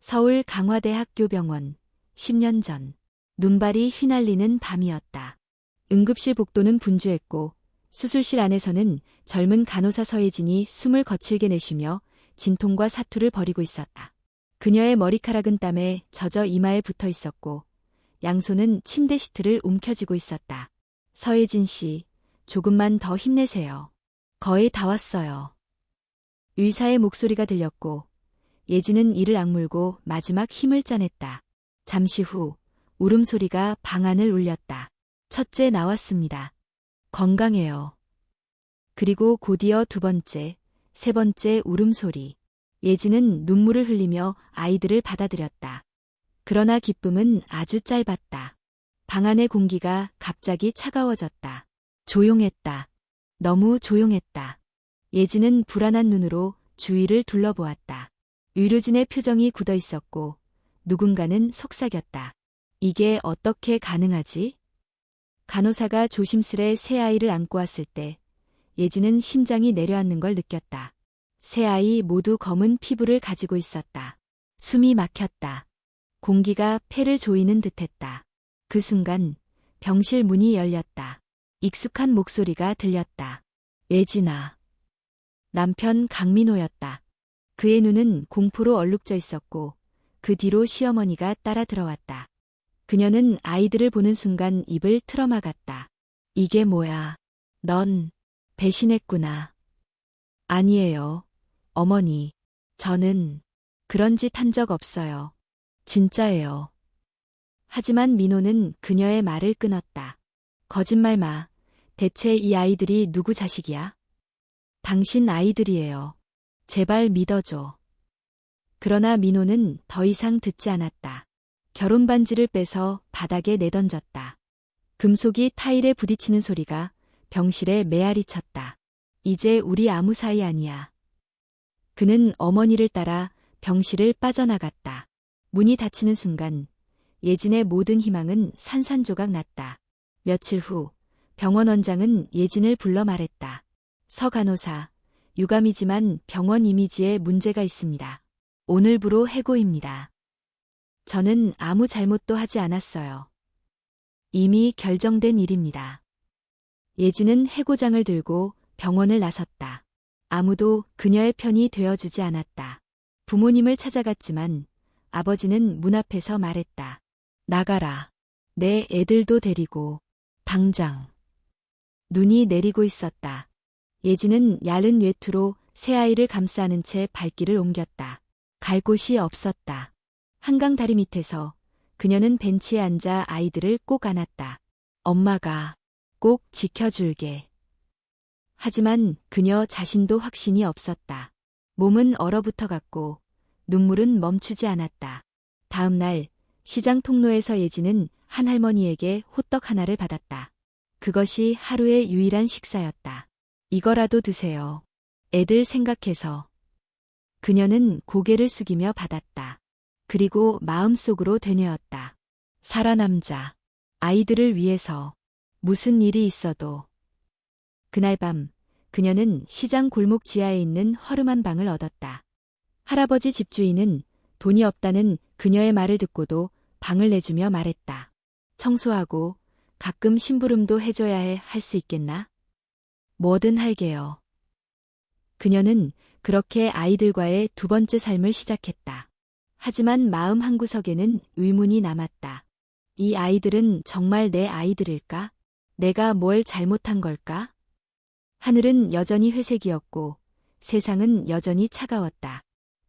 서울 강화대학교 병원. 10년 전. 눈발이 휘날리는 밤이었다. 응급실 복도는 분주했고 수술실 안에서는 젊은 간호사 서예진이 숨을 거칠게 내쉬며 진통과 사투를 벌이고 있었다. 그녀의 머리카락은 땀에 젖어 이마에 붙어 있었고 양손은 침대 시트를 움켜쥐고 있었다. 서예진 씨, 조금만 더 힘내세요. 거의 다 왔어요. 의사의 목소리가 들렸고 예진은 이를 악물고 마지막 힘을 짜냈다. 잠시 후 울음소리가 방 안을 울렸다. 첫째 나왔습니다. 건강해요. 그리고 곧이어 두 번째, 세 번째 울음소리. 예진은 눈물을 흘리며 아이들을 받아들였다. 그러나 기쁨은 아주 짧았다. 방 안의 공기가 갑자기 차가워졌다. 조용했다. 너무 조용했다. 예진은 불안한 눈으로 주위를 둘러보았다. 의료진의 표정이 굳어 있었고 누군가는 속삭였다. 이게 어떻게 가능하지? 간호사가 조심스레 새 아이를 안고 왔을 때 예진은 심장이 내려앉는 걸 느꼈다. 새 아이 모두 검은 피부를 가지고 있었다. 숨이 막혔다. 공기가 폐를 조이는 듯했다. 그 순간 병실 문이 열렸다. 익숙한 목소리가 들렸다. 예진아. 남편 강민호였다. 그의 눈은 공포로 얼룩져 있었고 그 뒤로 시어머니가 따라 들어왔다. 그녀는 아이들을 보는 순간 입을 틀어막았다. 이게 뭐야? 넌 배신했구나. 아니에요. 어머니. 저는 그런 짓 한 적 없어요. 진짜예요. 하지만 민호는 그녀의 말을 끊었다. 거짓말 마. 대체 이 아이들이 누구 자식이야? 당신 아이들이에요. 제발 믿어줘. 그러나 민호는 더 이상 듣지 않았다. 결혼 반지를 빼서 바닥에 내던졌다. 금속이 타일에 부딪히는 소리가 병실에 메아리 쳤다. 이제 우리 아무 사이 아니야. 그는 어머니를 따라 병실을 빠져나갔다. 문이 닫히는 순간 예진의 모든 희망은 산산조각 났다. 며칠 후 병원 원장은 예진을 불러 말했다. 서 간호사, 유감이지만 병원 이미지에 문제가 있습니다. 오늘부로 해고입니다. 저는 아무 잘못도 하지 않았어요. 이미 결정된 일입니다. 예진은 해고장을 들고 병원을 나섰다. 아무도 그녀의 편이 되어주지 않았다. 부모님을 찾아갔지만 아버지는 문 앞에서 말했다. 나가라. 내 애들도 데리고. 당장. 눈이 내리고 있었다. 예진은 얇은 외투로 새 아이를 감싸 안은 채 발길을 옮겼다. 갈 곳이 없었다. 한강 다리 밑에서 그녀는 벤치에 앉아 아이들을 꼭 안았다. 엄마가 꼭 지켜줄게. 하지만 그녀 자신도 확신이 없었다. 몸은 얼어붙어 갔고 눈물은 멈추지 않았다. 다음 날 시장 통로에서 예진은 한 할머니에게 호떡 하나를 받았다. 그것이 하루의 유일한 식사였다. 이거라도 드세요. 애들 생각해서. 그녀는 고개를 숙이며 받았다. 그리고 마음속으로 되뇌었다. 살아남자. 아이들을 위해서. 무슨 일이 있어도. 그날 밤 그녀는 시장 골목 지하에 있는 허름한 방을 얻었다. 할아버지 집주인은 돈이 없다는 그녀의 말을 듣고도 방을 내주며 말했다. 청소하고 가끔 심부름도 해줘야 할 수 있겠나? 뭐든 할게요. 그녀는 그렇게 아이들과의 두 번째 삶을 시작했다. 하지만 마음 한구석에는 의문이 남았다. 이 아이들은 정말 내 아이들일까? 내가 뭘 잘못한 걸까? 하늘은 여전히 회색이었고 세상은 여전히 차가웠다.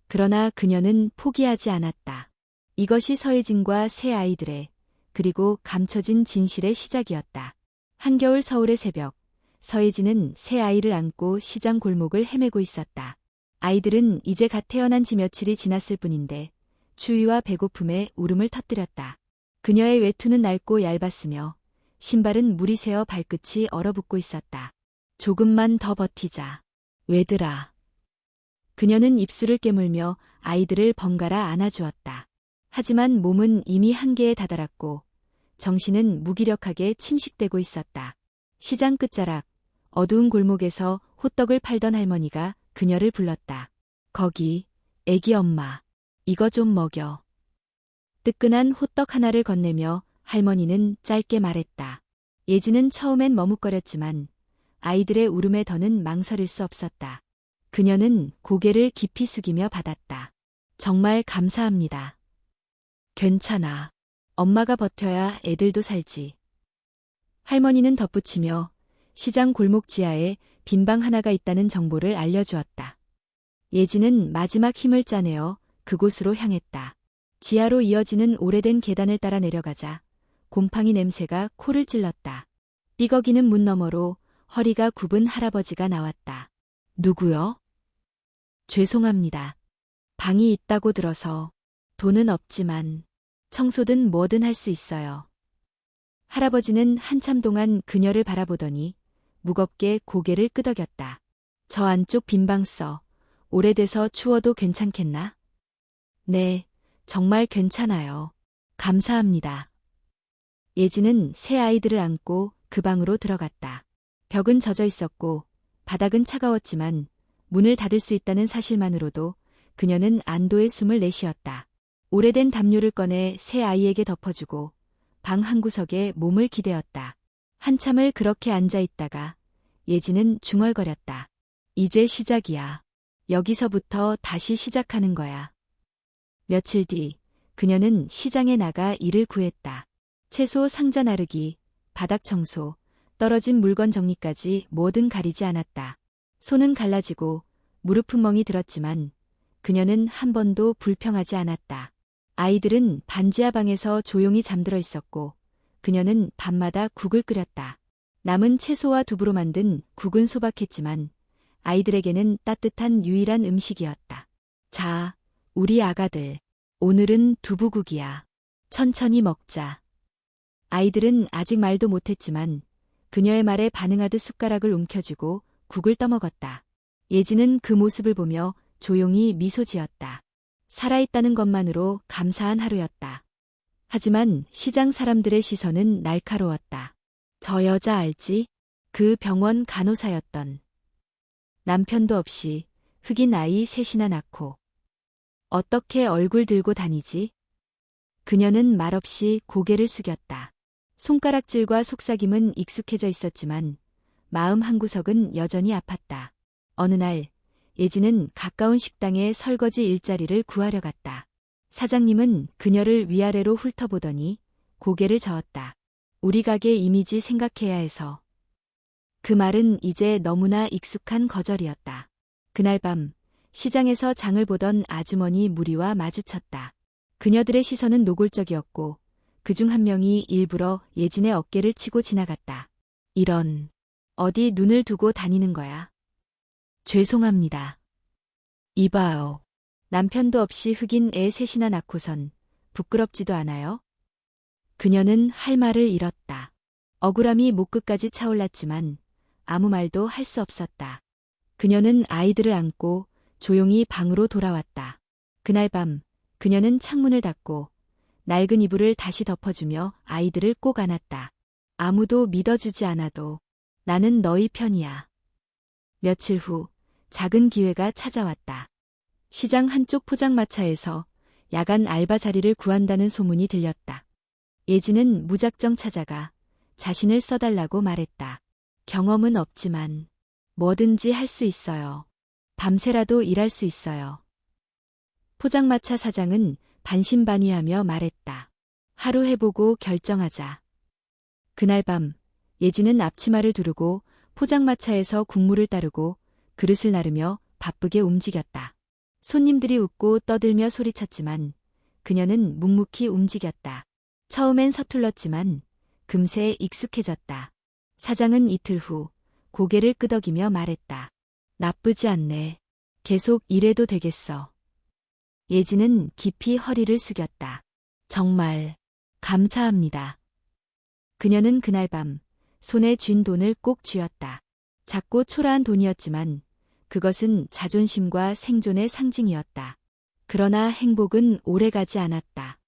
그러나 그녀는 포기하지 않았다. 이것이 서예진과 새 아이들의 그리고 감춰진 진실의 시작이었다. 한겨울 서울의 새벽, 서예진은 새 아이를 안고 시장 골목을 헤매고 있었다. 아이들은 이제 갓 태어난 지 며칠이 지났을 뿐인데 추위와 배고픔에 울음을 터뜨렸다. 그녀의 외투는 낡고 얇았으며 신발은 물이 새어 발끝이 얼어붙고 있었다. 조금만 더 버티자. 왜들아. 그녀는 입술을 깨물며 아이들을 번갈아 안아주었다. 하지만 몸은 이미 한계에 다다랐고 정신은 무기력하게 침식되고 있었다. 시장 끝자락, 어두운 골목에서 호떡을 팔던 할머니가 그녀를 불렀다. 거기, 애기 엄마. 이거 좀 먹여. 뜨끈한 호떡 하나를 건네며 할머니는 짧게 말했다. 예지는 처음엔 머뭇거렸지만 아이들의 울음에 더는 망설일 수 없었다. 그녀는 고개를 깊이 숙이며 받았다. 정말 감사합니다. 괜찮아. 엄마가 버텨야 애들도 살지. 할머니는 덧붙이며 시장 골목 지하에 빈 방 하나가 있다는 정보를 알려주었다. 예지는 마지막 힘을 짜내어 그곳으로 향했다. 지하로 이어지는 오래된 계단을 따라 내려가자 곰팡이 냄새가 코를 찔렀다. 삐걱이는 문 너머로 허리가 굽은 할아버지가 나왔다. 누구요? 죄송합니다. 방이 있다고 들어서. 돈은 없지만 청소든 뭐든 할 수 있어요. 할아버지는 한참 동안 그녀를 바라보더니 무겁게 고개를 끄덕였다. 저 안쪽 빈 방 써. 오래돼서 추워도 괜찮겠나? 네, 정말 괜찮아요. 감사합니다. 예지는 새 아이들을 안고 그 방으로 들어갔다. 벽은 젖어 있었고 바닥은 차가웠지만 문을 닫을 수 있다는 사실만으로도 그녀는 안도의 숨을 내쉬었다. 오래된 담요를 꺼내 새 아이에게 덮어주고 방 한구석에 몸을 기대었다. 한참을 그렇게 앉아 있다가 예지는 중얼거렸다. 이제 시작이야. 여기서부터 다시 시작하는 거야. 며칠 뒤 그녀는 시장에 나가 일을 구했다. 채소 상자 나르기, 바닥 청소, 떨어진 물건 정리까지 뭐든 가리지 않았다. 손은 갈라지고 무릎은 멍이 들었지만 그녀는 한 번도 불평하지 않았다. 아이들은 반지하 방에서 조용히 잠들어 있었고 그녀는 밤마다 국을 끓였다. 남은 채소와 두부로 만든 국은 소박했지만 아이들에게는 따뜻한 유일한 음식이었다. 자, 우리 아가들. 오늘은 두부국이야. 천천히 먹자. 아이들은 아직 말도 못했지만 그녀의 말에 반응하듯 숟가락을 움켜쥐고 국을 떠먹었다. 예지는 그 모습을 보며 조용히 미소 지었다. 살아있다는 것만으로 감사한 하루였다. 하지만 시장 사람들의 시선은 날카로웠다. 저 여자 알지? 그 병원 간호사였던. 남편도 없이 흑인 아이 셋이나 낳고. 어떻게 얼굴 들고 다니지? 그녀는 말없이 고개를 숙였다. 손가락질과 속삭임은 익숙해져 있었지만 마음 한구석은 여전히 아팠다. 어느 날 예지는 가까운 식당에 설거지 일자리를 구하려 갔다. 사장님은 그녀를 위아래로 훑어보더니 고개를 저었다. 우리 가게 이미지 생각해야 해서. 그 말은 이제 너무나 익숙한 거절이었다. 그날 밤 시장에서 장을 보던 아주머니 무리와 마주쳤다. 그녀들의 시선은 노골적이었고 그중 한 명이 일부러 예진의 어깨를 치고 지나갔다. 이런, 어디 눈을 두고 다니는 거야? 죄송합니다. 이봐요. 남편도 없이 흑인 애 셋이나 낳고선 부끄럽지도 않아요? 그녀는 할 말을 잃었다. 억울함이 목끝까지 차올랐지만 아무 말도 할 수 없었다. 그녀는 아이들을 안고 조용히 방으로 돌아왔다. 그날 밤 그녀는 창문을 닫고 낡은 이불을 다시 덮어주며 아이들을 꼭 안았다. 아무도 믿어주지 않아도 나는 너희 편이야. 며칠 후 작은 기회가 찾아왔다. 시장 한쪽 포장마차에서 야간 알바 자리를 구한다는 소문이 들렸다. 예지는 무작정 찾아가 자신을 써달라고 말했다. 경험은 없지만 뭐든지 할 수 있어요. 밤새라도 일할 수 있어요. 포장마차 사장은 반신반의하며 말했다. 하루 해보고 결정하자. 그날 밤 예지는 앞치마를 두르고 포장마차에서 국물을 따르고 그릇을 나르며 바쁘게 움직였다. 손님들이 웃고 떠들며 소리쳤지만 그녀는 묵묵히 움직였다. 처음엔 서툴렀지만 금세 익숙해졌다. 사장은 이틀 후 고개를 끄덕이며 말했다. 나쁘지 않네. 계속 일해도 되겠어. 예지는 깊이 허리를 숙였다. 정말 감사합니다. 그녀는 그날 밤 손에 쥔 돈을 꼭 쥐었다. 작고 초라한 돈이었지만 그것은 자존심과 생존의 상징이었다. 그러나 행복은 오래가지 않았다.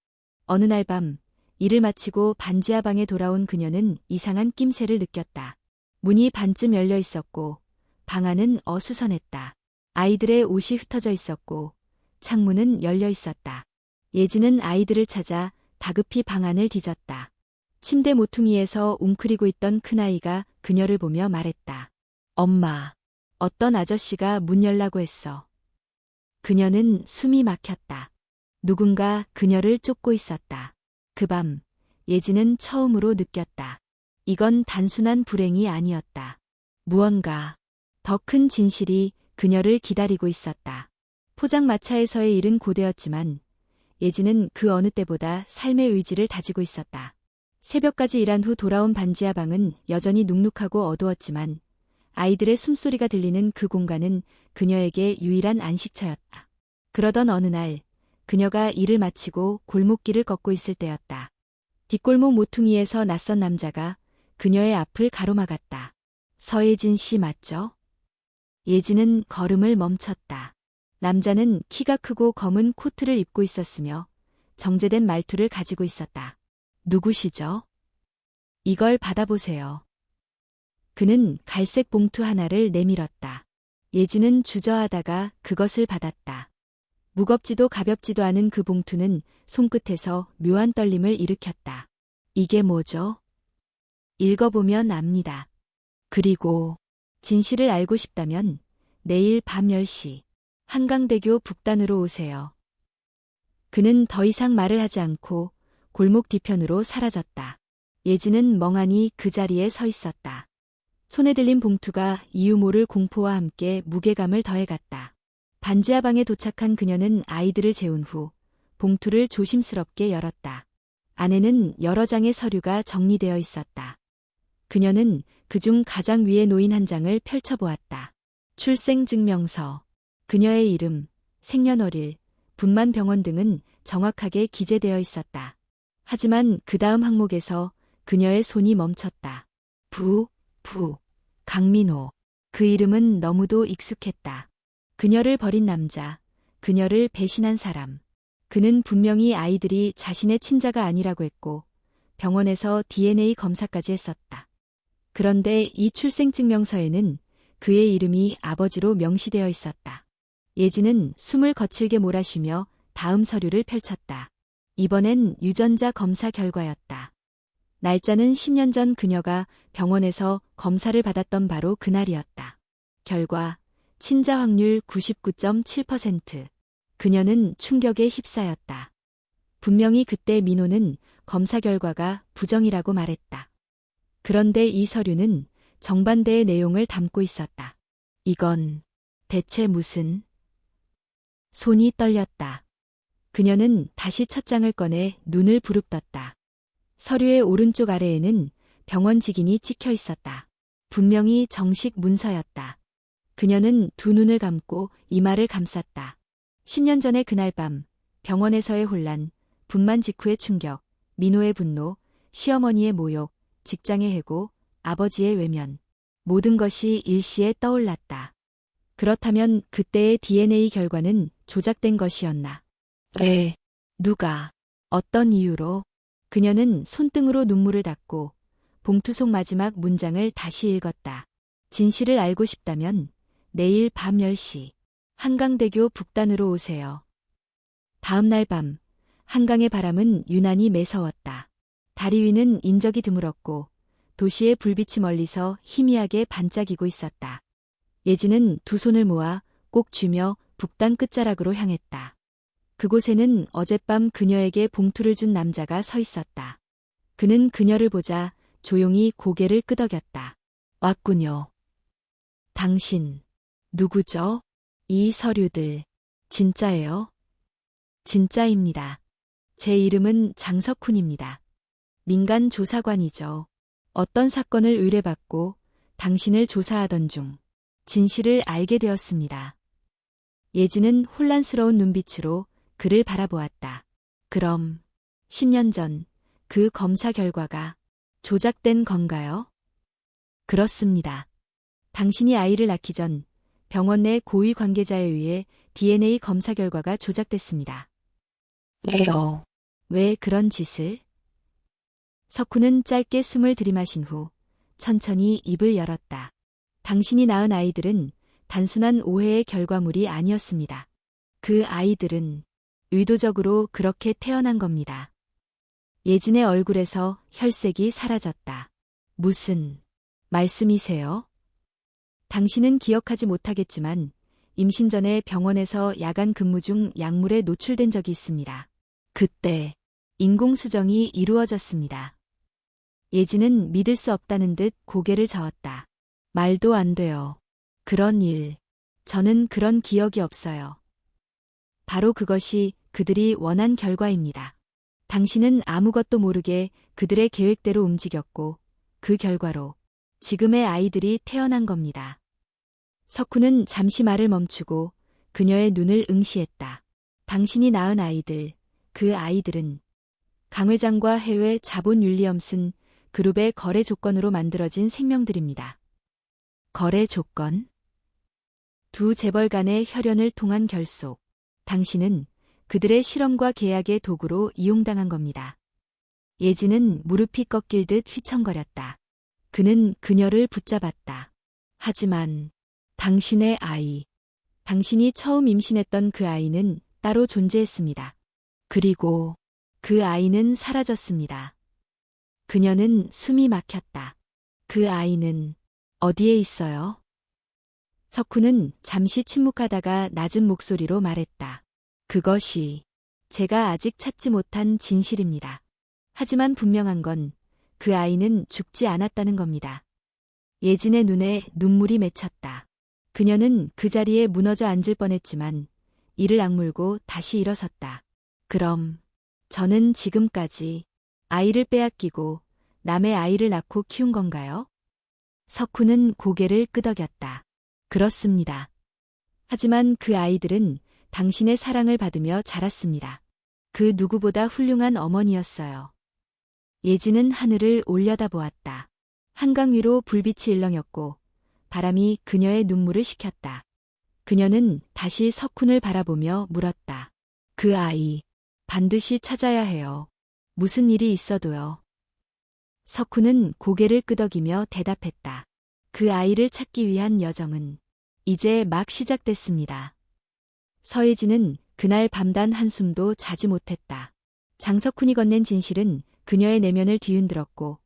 어느 날 밤 일을 마치고 반지하 방에 돌아온 그녀는 이상한 낌새를 느꼈다. 문이 반쯤 열려 있었고 방 안은 어수선했다. 아이들의 옷이 흩어져 있었고 창문은 열려 있었다. 예진은 아이들을 찾아 다급히 방 안을 뒤졌다. 침대 모퉁이에서 웅크리고 있던 큰아이가 그녀를 보며 말했다. 엄마, 어떤 아저씨가 문 열라고 했어. 그녀는 숨이 막혔다. 누군가 그녀를 쫓고 있었다. 그 밤, 예진은 처음으로 느꼈다. 이건 단순한 불행이 아니었다. 무언가 더 큰 진실이 그녀를 기다리고 있었다. 포장마차에서의 일은 고되었지만 예진은 그 어느 때보다 삶의 의지를 다지고 있었다. 새벽까지 일한 후 돌아온 반지하 방은 여전히 눅눅하고 어두웠지만 아이들의 숨소리가 들리는 그 공간은 그녀에게 유일한 안식처였다. 그러던 어느 날 그녀가 일을 마치고 골목길을 걷고 있을 때였다. 뒷골목 모퉁이에서 낯선 남자가 그녀의 앞을 가로막았다. 서예진 씨 맞죠? 예진은 걸음을 멈췄다. 남자는 키가 크고 검은 코트를 입고 있었으며 정제된 말투를 가지고 있었다. 누구시죠? 이걸 받아보세요. 그는 갈색 봉투 하나를 내밀었다. 예진은 주저하다가 그것을 받았다. 무겁지도 가볍지도 않은 그 봉투는 손끝에서 묘한 떨림을 일으켰다. 이게 뭐죠? 읽어보면 압니다. 그리고 진실을 알고 싶다면 내일 밤 10시 한강대교 북단으로 오세요. 그는 더 이상 말을 하지 않고 골목 뒤편으로 사라졌다. 예진은 멍하니 그 자리에 서 있었다. 손에 들린 봉투가 이유 모를 공포와 함께 무게감을 더해갔다. 반지하 방에 도착한 그녀는 아이들을 재운 후 봉투를 조심스럽게 열었다. 안에는 여러 장의 서류가 정리되어 있었다. 그녀는 그중 가장 위에 놓인 한 장을 펼쳐보았다. 출생증명서, 그녀의 이름, 생년월일, 분만 병원 등은 정확하게 기재되어 있었다. 하지만 그 다음 항목에서 그녀의 손이 멈췄다. 강민호. 그 이름은 너무도 익숙했다. 그녀를 버린 남자, 그녀를 배신한 사람. 그는 분명히 아이들이 자신의 친자가 아니라고 했고 병원에서 DNA 검사까지 했었다. 그런데 이 출생증명서에는 그의 이름이 아버지로 명시되어 있었다. 예진은 숨을 거칠게 몰아쉬며 다음 서류를 펼쳤다. 이번엔 유전자 검사 결과였다. 날짜는 10년 전 그녀가 병원에서 검사를 받았던 바로 그날이었다. 결과, 친자 확률 99.7%. 그녀는 충격에 휩싸였다. 분명히 그때 민호는 검사 결과가 부정이라고 말했다. 그런데 이 서류는 정반대의 내용을 담고 있었다. 이건 대체 무슨? 손이 떨렸다. 그녀는 다시 첫 장을 꺼내 눈을 부릅떴다. 서류의 오른쪽 아래에는 병원 직인이 찍혀 있었다. 분명히 정식 문서였다. 그녀는 두 눈을 감고 이마를 감쌌다. 10년 전의 그날 밤, 병원에서의 혼란, 분만 직후의 충격, 민호의 분노, 시어머니의 모욕, 직장의 해고, 아버지의 외면. 모든 것이 일시에 떠올랐다. 그렇다면 그때의 DNA 결과는 조작된 것이었나? 왜? 누가? 어떤 이유로? 그녀는 손등으로 눈물을 닦고 봉투 속 마지막 문장을 다시 읽었다. 진실을 알고 싶다면 내일 밤 10시 한강대교 북단으로 오세요. 다음 날 밤 한강의 바람은 유난히 매서웠다. 다리 위는 인적이 드물었고 도시의 불빛이 멀리서 희미하게 반짝이고 있었다. 예진은 두 손을 모아 꼭 쥐며 북단 끝자락으로 향했다. 그곳에는 어젯밤 그녀에게 봉투를 준 남자가 서 있었다. 그는 그녀를 보자 조용히 고개를 끄덕였다. 왔군요. 당신, 누구죠? 이 서류들, 진짜예요? 진짜입니다. 제 이름은 장석훈입니다. 민간 조사관이죠. 어떤 사건을 의뢰받고 당신을 조사하던 중 진실을 알게 되었습니다. 예진은 혼란스러운 눈빛으로 그를 바라보았다. 그럼 10년 전 그 검사 결과가 조작된 건가요? 그렇습니다. 당신이 아이를 낳기 전 병원 내 고위 관계자에 의해 DNA 검사 결과가 조작됐습니다. 왜요? 왜 그런 짓을? 석훈은 짧게 숨을 들이마신 후 천천히 입을 열었다. 당신이 낳은 아이들은 단순한 오해의 결과물이 아니었습니다. 그 아이들은 의도적으로 그렇게 태어난 겁니다. 예진의 얼굴에서 혈색이 사라졌다. 무슨 말씀이세요? 당신은 기억하지 못하겠지만 임신 전에 병원에서 야간 근무 중 약물에 노출된 적이 있습니다. 그때 인공수정이 이루어졌습니다. 예진은 믿을 수 없다는 듯 고개를 저었다. 말도 안 돼요. 그런 일. 저는 그런 기억이 없어요. 바로 그것이 그들이 원한 결과입니다. 당신은 아무것도 모르게 그들의 계획대로 움직였고 그 결과로 지금의 아이들이 태어난 겁니다. 석훈은 잠시 말을 멈추고 그녀의 눈을 응시했다. 당신이 낳은 아이들, 그 아이들은 강 회장과 해외 자본 윌리엄슨 그룹의 거래 조건으로 만들어진 생명들입니다. 거래 조건? 두 재벌 간의 혈연을 통한 결속. 당신은 그들의 실험과 계약의 도구로 이용당한 겁니다. 예진은 무릎이 꺾일 듯 휘청거렸다. 그는 그녀를 붙잡았다. 하지만 당신의 아이, 당신이 처음 임신했던 그 아이는 따로 존재했습니다. 그리고 그 아이는 사라졌습니다. 그녀는 숨이 막혔다. 그 아이는 어디에 있어요? 석훈은 잠시 침묵하다가 낮은 목소리로 말했다. 그것이 제가 아직 찾지 못한 진실입니다. 하지만 분명한 건 그 아이는 죽지 않았다는 겁니다. 예진의 눈에 눈물이 맺혔다. 그녀는 그 자리에 무너져 앉을 뻔했지만 이를 악물고 다시 일어섰다. 그럼 저는 지금까지 아이를 빼앗기고 남의 아이를 낳고 키운 건가요? 석훈은 고개를 끄덕였다. 그렇습니다. 하지만 그 아이들은 당신의 사랑을 받으며 자랐습니다. 그 누구보다 훌륭한 어머니였어요. 예진은 하늘을 올려다보았다. 한강 위로 불빛이 일렁였고 바람이 그녀의 눈물을 식혔다. 그녀는 다시 석훈을 바라보며 물었다. 그 아이, 반드시 찾아야 해요. 무슨 일이 있어도요. 석훈은 고개를 끄덕이며 대답했다. 그 아이를 찾기 위한 여정은 이제 막 시작됐습니다. 서예진은 그날 밤단 한숨도 자지 못했다. 장석훈이 건넨 진실은 그녀의 내면을 뒤흔들었고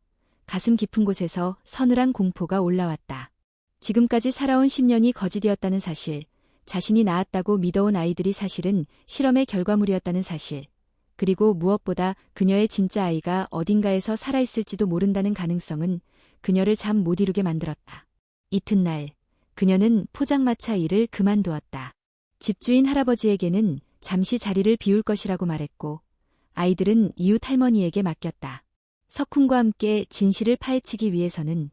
가슴 깊은 곳에서 서늘한 공포가 올라왔다. 지금까지 살아온 10년이 거짓이었다는 사실, 자신이 낳았다고 믿어온 아이들이 사실은 실험의 결과물이었다는 사실, 그리고 무엇보다 그녀의 진짜 아이가 어딘가에서 살아있을지도 모른다는 가능성은 그녀를 잠 못 이루게 만들었다. 이튿날 그녀는 포장마차 일을 그만두었다. 집주인 할아버지에게는 잠시 자리를 비울 것이라고 말했고 아이들은 이웃 할머니에게 맡겼다. 석훈과 함께 진실을 파헤치기 위해서는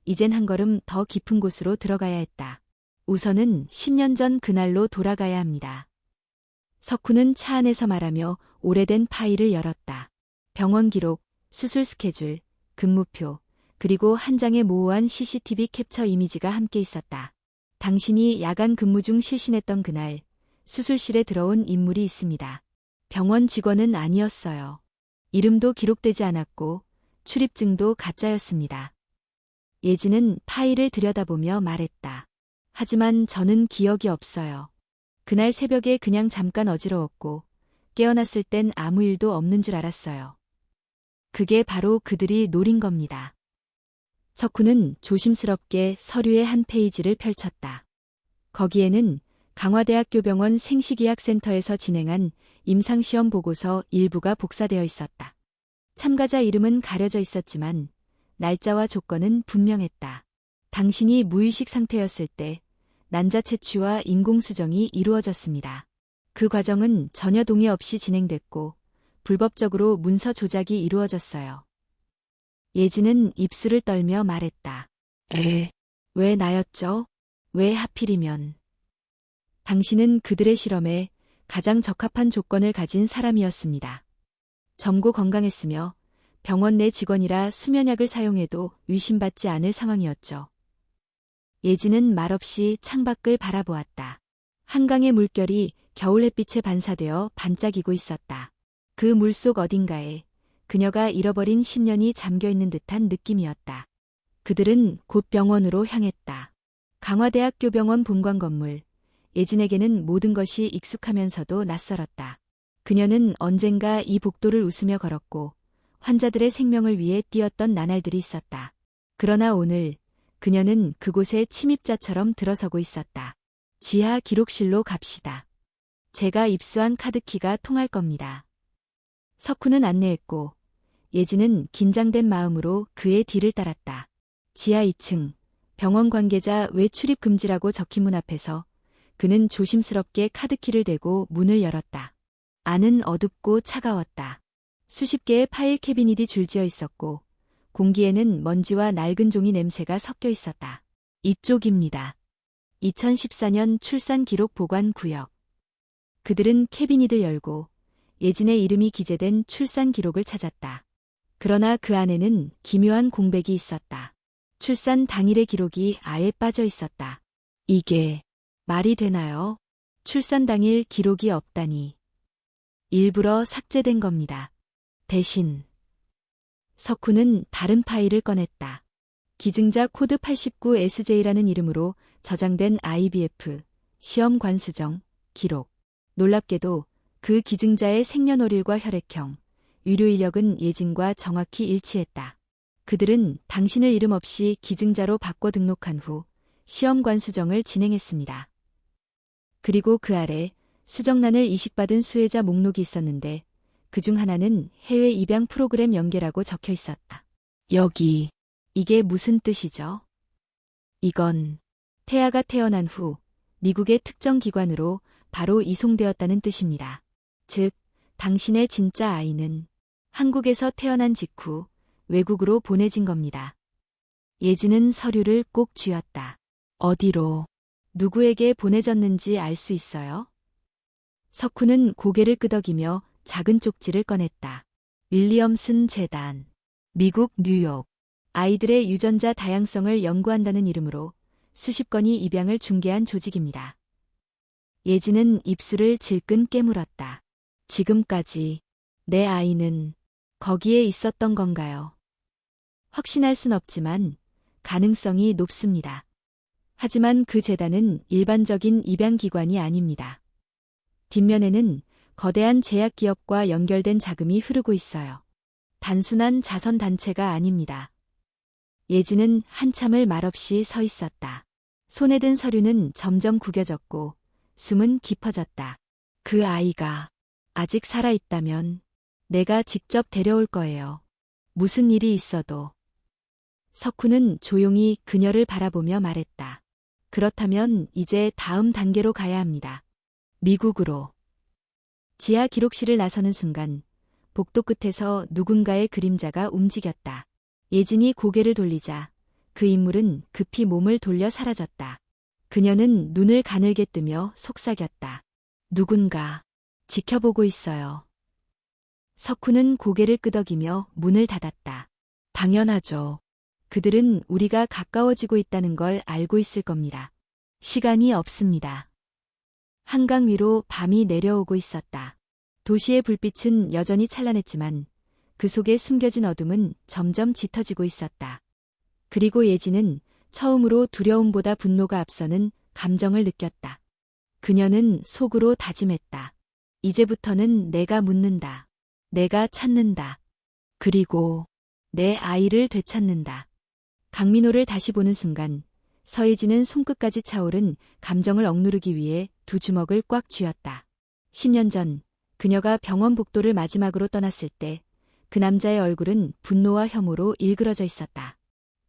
이젠 한 걸음 더 깊은 곳으로 들어가야 했다. 우선은 10년 전 그날로 돌아가야 합니다. 석훈은 차 안에서 말하며 오래된 파일을 열었다. 병원 기록, 수술 스케줄, 근무표, 그리고 한 장의 모호한 CCTV 캡처 이미지가 함께 있었다. 당신이 야간 근무 중 실신했던 그날 수술실에 들어온 인물이 있습니다. 병원 직원은 아니었어요. 이름도 기록되지 않았고 출입증도 가짜였습니다. 예진은 파일을 들여다보며 말했다. 하지만 저는 기억이 없어요. 그날 새벽에 그냥 잠깐 어지러웠고 깨어났을 땐 아무 일도 없는 줄 알았어요. 그게 바로 그들이 노린 겁니다. 석훈은 조심스럽게 서류의 한 페이지를 펼쳤다. 거기에는 강화대학교 병원 생식의학센터에서 진행한 임상시험 보고서 일부가 복사되어 있었다. 참가자 이름은 가려져 있었지만 날짜와 조건은 분명했다. 당신이 무의식 상태였을 때 난자 채취와 인공수정이 이루어졌습니다. 그 과정은 전혀 동의 없이 진행됐고 불법적으로 문서 조작이 이루어졌어요. 예진은 입술을 떨며 말했다. 왜 나였죠? 왜 하필이면. 당신은 그들의 실험에 가장 적합한 조건을 가진 사람이었습니다. 젊고 건강했으며 병원 내 직원이라 수면약을 사용해도 의심받지 않을 상황이었죠. 예진은 말없이 창밖을 바라보았다. 한강의 물결이 겨울 햇빛에 반사되어 반짝이고 있었다. 그 물속 어딘가에 그녀가 잃어버린 10년이 잠겨있는 듯한 느낌이었다. 그들은 곧 병원으로 향했다. 강화대학교 병원 본관 건물, 예진에게는 모든 것이 익숙하면서도 낯설었다. 그녀는 언젠가 이 복도를 웃으며 걸었고 환자들의 생명을 위해 뛰었던 나날들이 있었다. 그러나 오늘 그녀는 그곳에 침입자처럼 들어서고 있었다. 지하 기록실로 갑시다. 제가 입수한 카드키가 통할 겁니다. 석훈은 안내했고 예진은 긴장된 마음으로 그의 뒤를 따랐다. 지하 2층 병원 관계자 외출입 금지라고 적힌 문 앞에서 그는 조심스럽게 카드키를 대고 문을 열었다. 안은 어둡고 차가웠다. 수십 개의 파일 캐비닛이 줄지어 있었고 공기에는 먼지와 낡은 종이 냄새가 섞여 있었다. 이쪽입니다. 2014년 출산 기록 보관 구역. 그들은 캐비닛을 열고 예진의 이름이 기재된 출산 기록을 찾았다. 그러나 그 안에는 기묘한 공백이 있었다. 출산 당일의 기록이 아예 빠져 있었다. 이게 말이 되나요? 출산 당일 기록이 없다니. 일부러 삭제된 겁니다. 대신 석훈은 다른 파일을 꺼냈다. 기증자 코드 89SJ라는 이름으로 저장된 IVF 시험 관수정 기록. 놀랍게도 그 기증자의 생년월일과 혈액형, 유료 이력은 예진과 정확히 일치했다. 그들은 당신을 이름 없이 기증자로 바꿔 등록한 후 시험 관수정을 진행했습니다. 그리고 그 아래 수정란을 이식받은 수혜자 목록이 있었는데 그중 하나는 해외 입양 프로그램 연계라고 적혀 있었다. 여기, 이게 무슨 뜻이죠? 이건 태아가 태어난 후 미국의 특정 기관으로 바로 이송되었다는 뜻입니다. 즉, 당신의 진짜 아이는 한국에서 태어난 직후 외국으로 보내진 겁니다. 예진은 서류를 꼭 쥐었다. 어디로, 누구에게 보내졌는지 알 수 있어요? 석훈은 고개를 끄덕이며 작은 쪽지를 꺼냈다. 윌리엄슨 재단, 미국 뉴욕. 아이들의 유전자 다양성을 연구한다는 이름으로 수십 건의 입양을 중개한 조직입니다. 예진은 입술을 질끈 깨물었다. 지금까지 내 아이는 거기에 있었던 건가요? 확신할 순 없지만 가능성이 높습니다. 하지만 그 재단은 일반적인 입양기관이 아닙니다. 뒷면에는 거대한 제약기업과 연결된 자금이 흐르고 있어요. 단순한 자선단체가 아닙니다. 예진은 한참을 말없이 서 있었다. 손에 든 서류는 점점 구겨졌고 숨은 깊어졌다. 그 아이가 아직 살아있다면 내가 직접 데려올 거예요. 무슨 일이 있어도. 석훈은 조용히 그녀를 바라보며 말했다. 그렇다면 이제 다음 단계로 가야 합니다. 미국으로. 지하 기록실을 나서는 순간 복도 끝에서 누군가의 그림자가 움직였다. 예진이 고개를 돌리자 그 인물은 급히 몸을 돌려 사라졌다. 그녀는 눈을 가늘게 뜨며 속삭였다. 누군가 지켜보고 있어요. 석훈은 고개를 끄덕이며 문을 닫았다. 당연하죠. 그들은 우리가 가까워지고 있다는 걸 알고 있을 겁니다. 시간이 없습니다. 한강 위로 밤이 내려오고 있었다. 도시의 불빛은 여전히 찬란했지만 그 속에 숨겨진 어둠은 점점 짙어지고 있었다. 그리고 예진은 처음으로 두려움보다 분노가 앞서는 감정을 느꼈다. 그녀는 속으로 다짐했다. 이제부터는 내가 묻는다. 내가 찾는다. 그리고 내 아이를 되찾는다. 강민호를 다시 보는 순간 서예진은 손끝까지 차오른 감정을 억누르기 위해 두 주먹을 꽉 쥐었다. 10년 전 그녀가 병원 복도를 마지막으로 떠났을 때 그 남자의 얼굴은 분노와 혐오로 일그러져 있었다.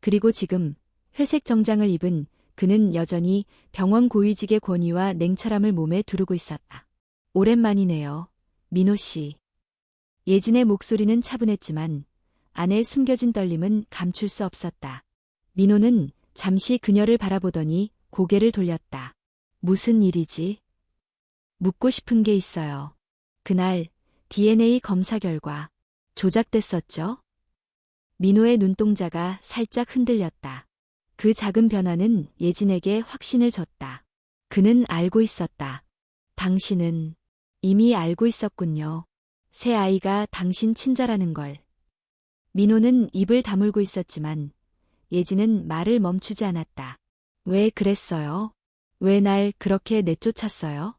그리고 지금 회색 정장을 입은 그는 여전히 병원 고위직의 권위와 냉철함을 몸에 두르고 있었다. 오랜만이네요, 민호 씨. 예진의 목소리는 차분했지만 안에 숨겨진 떨림은 감출 수 없었다. 민호는 잠시 그녀를 바라보더니 고개를 돌렸다. 무슨 일이지? 묻고 싶은 게 있어요. 그날 DNA 검사 결과 조작됐었죠? 민호의 눈동자가 살짝 흔들렸다. 그 작은 변화는 예진에게 확신을 줬다. 그는 알고 있었다. 당신은 이미 알고 있었군요. 새 아이가 당신 친자라는 걸. 민호는 입을 다물고 있었지만 예진은 말을 멈추지 않았다. 왜 그랬어요? 왜 날 그렇게 내쫓았어요?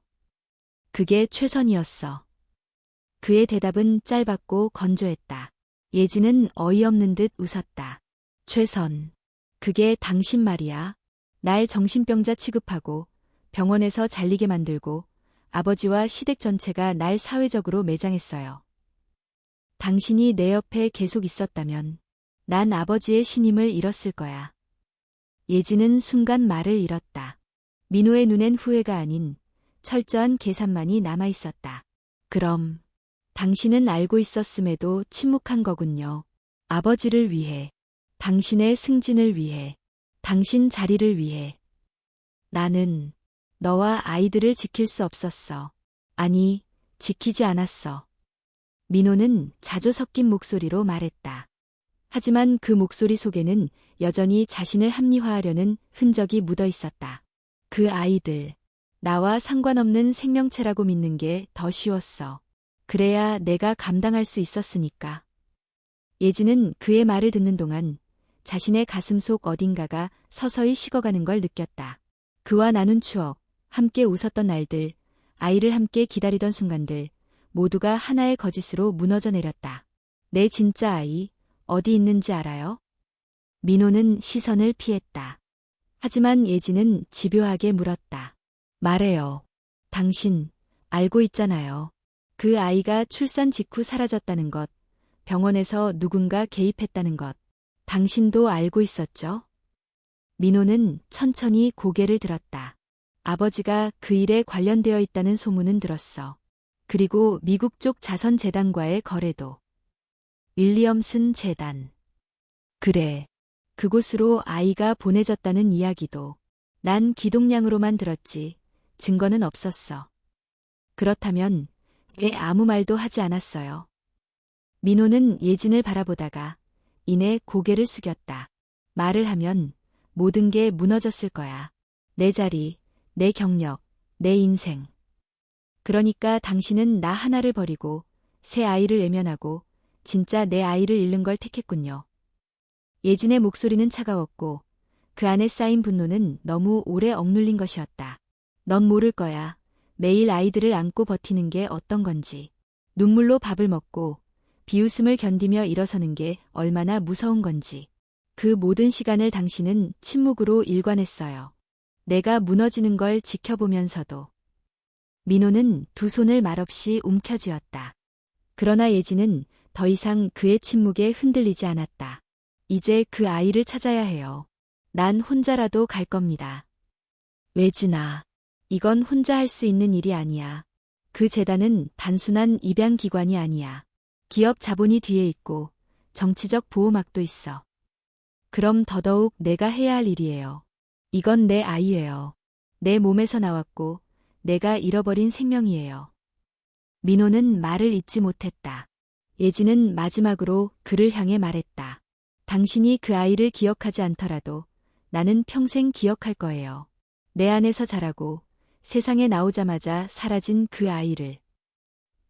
그게 최선이었어. 그의 대답은 짧았고 건조했다. 예진은 어이없는 듯 웃었다. 최선. 그게 당신 말이야. 날 정신병자 취급하고 병원에서 잘리게 만들고 아버지와 시댁 전체가 날 사회적으로 매장했어요. 당신이 내 옆에 계속 있었다면 난 아버지의 신임을 잃었을 거야. 예진은 순간 말을 잃었다. 민호의 눈엔 후회가 아닌 철저한 계산만이 남아있었다. 그럼 당신은 알고 있었음에도 침묵한 거군요. 아버지를 위해, 당신의 승진을 위해, 당신 자리를 위해. 나는 너와 아이들을 지킬 수 없었어. 아니, 지키지 않았어. 민호는 자조 섞인 목소리로 말했다. 하지만 그 목소리 속에는 여전히 자신을 합리화하려는 흔적이 묻어 있었다. 그 아이들, 나와 상관없는 생명체라고 믿는 게 더 쉬웠어. 그래야 내가 감당할 수 있었으니까. 예진은 그의 말을 듣는 동안 자신의 가슴 속 어딘가가 서서히 식어가는 걸 느꼈다. 그와 나눈 추억, 함께 웃었던 날들, 아이를 함께 기다리던 순간들, 모두가 하나의 거짓으로 무너져 내렸다. 내 진짜 아이, 어디 있는지 알아요? 민호는 시선을 피했다. 하지만 예진은 집요하게 물었다. 말해요. 당신, 알고 있잖아요. 그 아이가 출산 직후 사라졌다는 것, 병원에서 누군가 개입했다는 것, 당신도 알고 있었죠? 민호는 천천히 고개를 들었다. 아버지가 그 일에 관련되어 있다는 소문은 들었어. 그리고 미국 쪽 자선재단과의 거래도. 윌리엄슨 재단. 그래. 그곳으로 아이가 보내졌다는 이야기도. 난 기동량으로만 들었지. 증거는 없었어. 그렇다면 왜 아무 말도 하지 않았어요? 민호는 예진을 바라보다가 이내 고개를 숙였다. 말을 하면 모든 게 무너졌을 거야. 내 자리, 내 경력, 내 인생. 그러니까 당신은 나 하나를 버리고 새 아이를 외면하고 진짜 내 아이를 잃는 걸 택했군요. 예진의 목소리는 차가웠고 그 안에 쌓인 분노는 너무 오래 억눌린 것이었다. 넌 모를 거야. 매일 아이들을 안고 버티는 게 어떤 건지. 눈물로 밥을 먹고 비웃음을 견디며 일어서는 게 얼마나 무서운 건지. 그 모든 시간을 당신은 침묵으로 일관했어요. 내가 무너지는 걸 지켜보면서도. 민호는 두 손을 말없이 움켜쥐었다. 그러나 예진은 더 이상 그의 침묵에 흔들리지 않았다. 이제 그 아이를 찾아야 해요. 난 혼자라도 갈 겁니다. 예진아, 이건 혼자 할 수 있는 일이 아니야. 그 재단은 단순한 입양기관이 아니야. 기업 자본이 뒤에 있고 정치적 보호막도 있어. 그럼 더더욱 내가 해야 할 일이에요. 이건 내 아이예요. 내 몸에서 나왔고 내가 잃어버린 생명이에요. 민호는 말을 잇지 못했다. 예진은 마지막으로 그를 향해 말했다. 당신이 그 아이를 기억하지 않더라도 나는 평생 기억할 거예요. 내 안에서 자라고 세상에 나오자마자 사라진 그 아이를.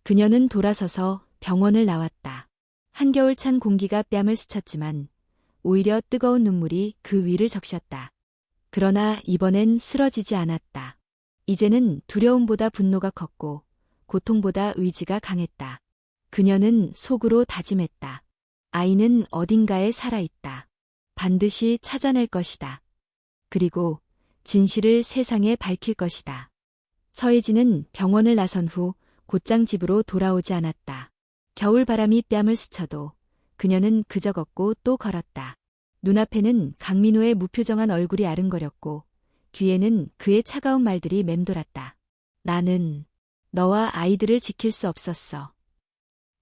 그녀는 돌아서서 병원을 나왔다. 한겨울 찬 공기가 뺨을 스쳤지만 오히려 뜨거운 눈물이 그 위를 적셨다. 그러나 이번엔 쓰러지지 않았다. 이제는 두려움보다 분노가 컸고 고통보다 의지가 강했다. 그녀는 속으로 다짐했다. 아이는 어딘가에 살아있다. 반드시 찾아낼 것이다. 그리고 진실을 세상에 밝힐 것이다. 서예진은 병원을 나선 후 곧장 집으로 돌아오지 않았다. 겨울바람이 뺨을 스쳐도 그녀는 그저 걷고 또 걸었다. 눈앞에는 강민호의 무표정한 얼굴이 아른거렸고 귀에는 그의 차가운 말들이 맴돌았다. 나는 너와 아이들을 지킬 수 없었어.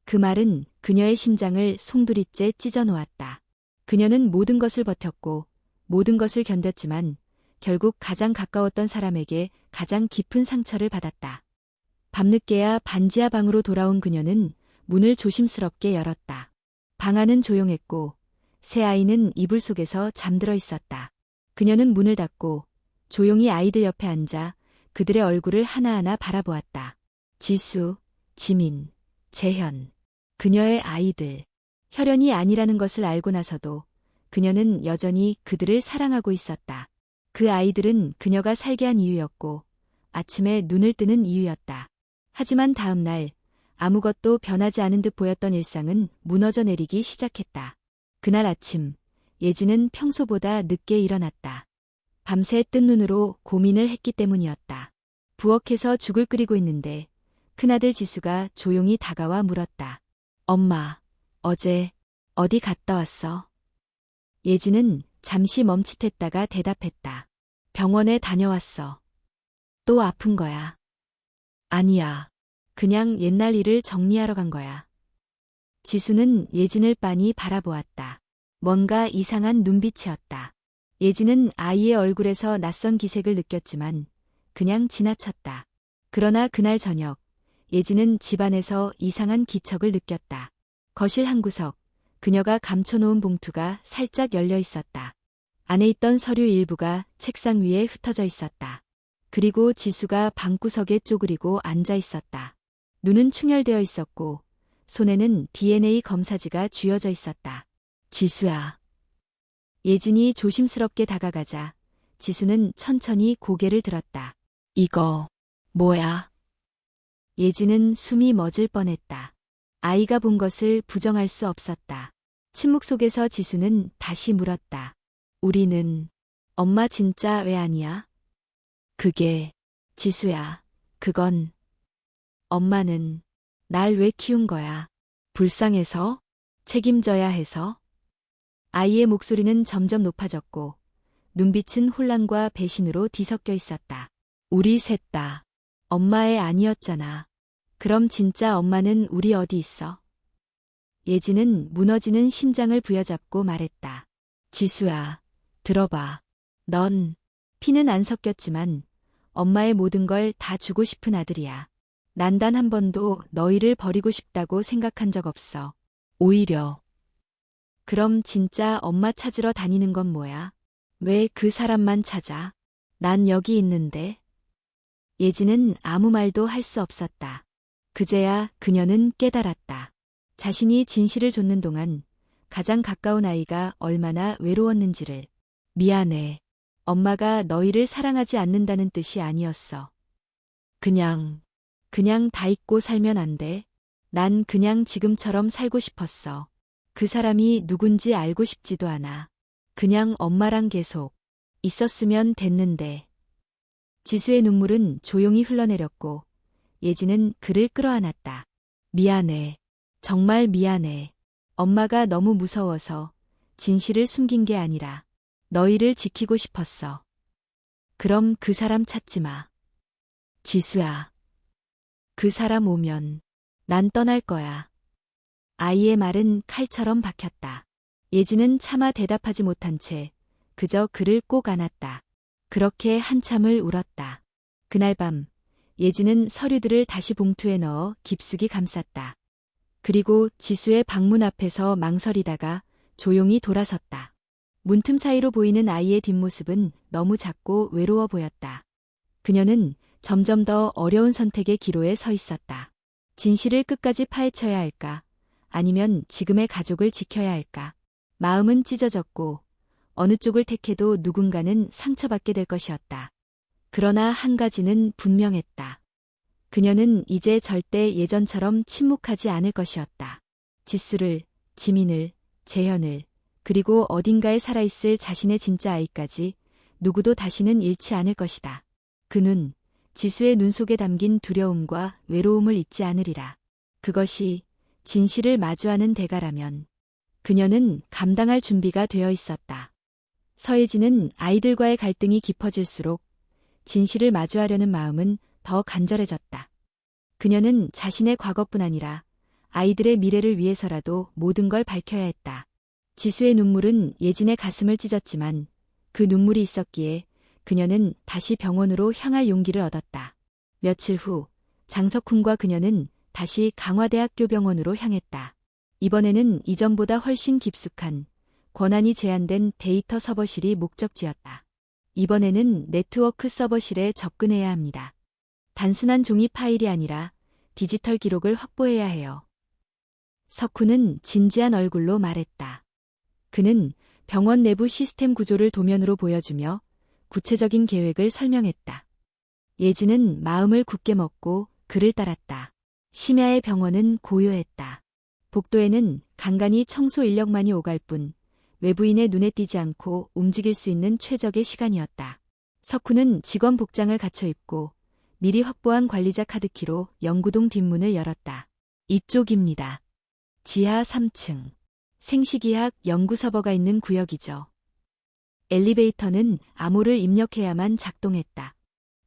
그 말은 그녀의 심장을 송두리째 찢어놓았다. 그녀는 모든 것을 버텼고 모든 것을 견뎠지만 결국 가장 가까웠던 사람에게 가장 깊은 상처를 받았다. 밤늦게야 반지하 방으로 돌아온 그녀는 문을 조심스럽게 열었다. 방 안은 조용했고 새 아이는 이불 속에서 잠들어 있었다. 그녀는 문을 닫고 조용히 아이들 옆에 앉아 그들의 얼굴을 하나하나 바라보았다. 지수, 지민, 재현, 그녀의 아이들. 혈연이 아니라는 것을 알고 나서도 그녀는 여전히 그들을 사랑하고 있었다. 그 아이들은 그녀가 살게 한 이유였고 아침에 눈을 뜨는 이유였다. 하지만 다음 날 아무것도 변하지 않은 듯 보였던 일상은 무너져 내리기 시작했다. 그날 아침 예진은 평소보다 늦게 일어났다. 밤새 뜬 눈으로 고민을 했기 때문이었다. 부엌에서 죽을 끓이고 있는데 큰아들 지수가 조용히 다가와 물었다. 엄마, 어제 어디 갔다 왔어? 예진은 잠시 멈칫했다가 대답했다. 병원에 다녀왔어. 또 아픈 거야? 아니야. 그냥 옛날 일을 정리하러 간 거야. 지수는 예진을 빤히 바라보았다. 뭔가 이상한 눈빛이었다. 예진은 아이의 얼굴에서 낯선 기색을 느꼈지만 그냥 지나쳤다. 그러나 그날 저녁 예진은 집안에서 이상한 기척을 느꼈다. 거실 한 구석, 그녀가 감춰놓은 봉투가 살짝 열려 있었다. 안에 있던 서류 일부가 책상 위에 흩어져 있었다. 그리고 지수가 방구석에 쪼그리고 앉아 있었다. 눈은 충혈되어 있었고 손에는 DNA 검사지가 쥐어져 있었다. 지수야. 예진이 조심스럽게 다가가자 지수는 천천히 고개를 들었다. 이거 뭐야? 예진은 숨이 멎을 뻔했다. 아이가 본 것을 부정할 수 없었다. 침묵 속에서 지수는 다시 물었다. 우리는 엄마 진짜 왜 아니야? 그게 지수야. 그건 엄마는 날 왜 키운 거야? 불쌍해서? 책임져야 해서? 아이의 목소리는 점점 높아졌고 눈빛은 혼란과 배신으로 뒤섞여 있었다. 우리 셋 다 엄마의 아니었잖아. 그럼 진짜 엄마는 우리 어디 있어? 예진은 무너지는 심장을 부여잡고 말했다. 지수야, 들어봐. 넌 피는 안 섞였지만 엄마의 모든 걸 다 주고 싶은 아들이야. 난 단 한 번도 너희를 버리고 싶다고 생각한 적 없어. 오히려. 그럼 진짜 엄마 찾으러 다니는 건 뭐야? 왜 그 사람만 찾아? 난 여기 있는데. 예진은 아무 말도 할 수 없었다. 그제야 그녀는 깨달았다. 자신이 진실을 좇는 동안 가장 가까운 아이가 얼마나 외로웠는지를. 미안해. 엄마가 너희를 사랑하지 않는다는 뜻이 아니었어. 그냥 다 잊고 살면 안 돼? 난 그냥 지금처럼 살고 싶었어. 그 사람이 누군지 알고 싶지도 않아. 그냥 엄마랑 계속 있었으면 됐는데. 지수의 눈물은 조용히 흘러내렸고 예진은 그를 끌어안았다. 미안해. 정말 미안해. 엄마가 너무 무서워서 진실을 숨긴 게 아니라 너희를 지키고 싶었어. 그럼 그 사람 찾지 마. 지수야. 그 사람 오면 난 떠날 거야. 아이의 말은 칼처럼 박혔다. 예진은 차마 대답하지 못한 채 그저 그를 꼭 안았다. 그렇게 한참을 울었다. 그날 밤 예진은 서류들을 다시 봉투에 넣어 깊숙이 감쌌다. 그리고 지수의 방문 앞에서 망설이다가 조용히 돌아섰다. 문틈 사이로 보이는 아이의 뒷모습은 너무 작고 외로워 보였다. 그녀는 점점 더 어려운 선택의 기로에 서 있었다. 진실을 끝까지 파헤쳐야 할까? 아니면 지금의 가족을 지켜야 할까? 마음은 찢어졌고 어느 쪽을 택해도 누군가는 상처받게 될 것이었다. 그러나 한 가지는 분명했다. 그녀는 이제 절대 예전처럼 침묵하지 않을 것이었다. 지수를, 지민을, 재현을, 그리고 어딘가에 살아있을 자신의 진짜 아이까지 누구도 다시는 잃지 않을 것이다. 그 눈, 지수의 눈 속에 담긴 두려움과 외로움을 잊지 않으리라. 그것이 진실을 마주하는 대가라면 그녀는 감당할 준비가 되어 있었다. 서예진은 아이들과의 갈등이 깊어질수록 진실을 마주하려는 마음은 더 간절해졌다. 그녀는 자신의 과거뿐 아니라 아이들의 미래를 위해서라도 모든 걸 밝혀야 했다. 지수의 눈물은 예진의 가슴을 찢었지만 그 눈물이 있었기에 그녀는 다시 병원으로 향할 용기를 얻었다. 며칠 후 장석훈과 그녀는 다시 강화대학교 병원으로 향했다. 이번에는 이전보다 훨씬 깊숙한 권한이 제한된 데이터 서버실이 목적지였다. 이번에는 네트워크 서버실에 접근해야 합니다. 단순한 종이 파일이 아니라 디지털 기록을 확보해야 해요. 석훈은 진지한 얼굴로 말했다. 그는 병원 내부 시스템 구조를 도면으로 보여주며 구체적인 계획을 설명했다. 예진은 마음을 굳게 먹고 그를 따랐다. 심야의 병원은 고요했다. 복도에는 간간히 청소 인력만이 오갈 뿐 외부인의 눈에 띄지 않고 움직일 수 있는 최적의 시간이었다. 석훈은 직원 복장을 갖춰 입고 미리 확보한 관리자 카드키로 연구동 뒷문을 열었다. 이쪽입니다. 지하 3층. 생식의학 연구서버가 있는 구역이죠. 엘리베이터는 암호를 입력해야만 작동했다.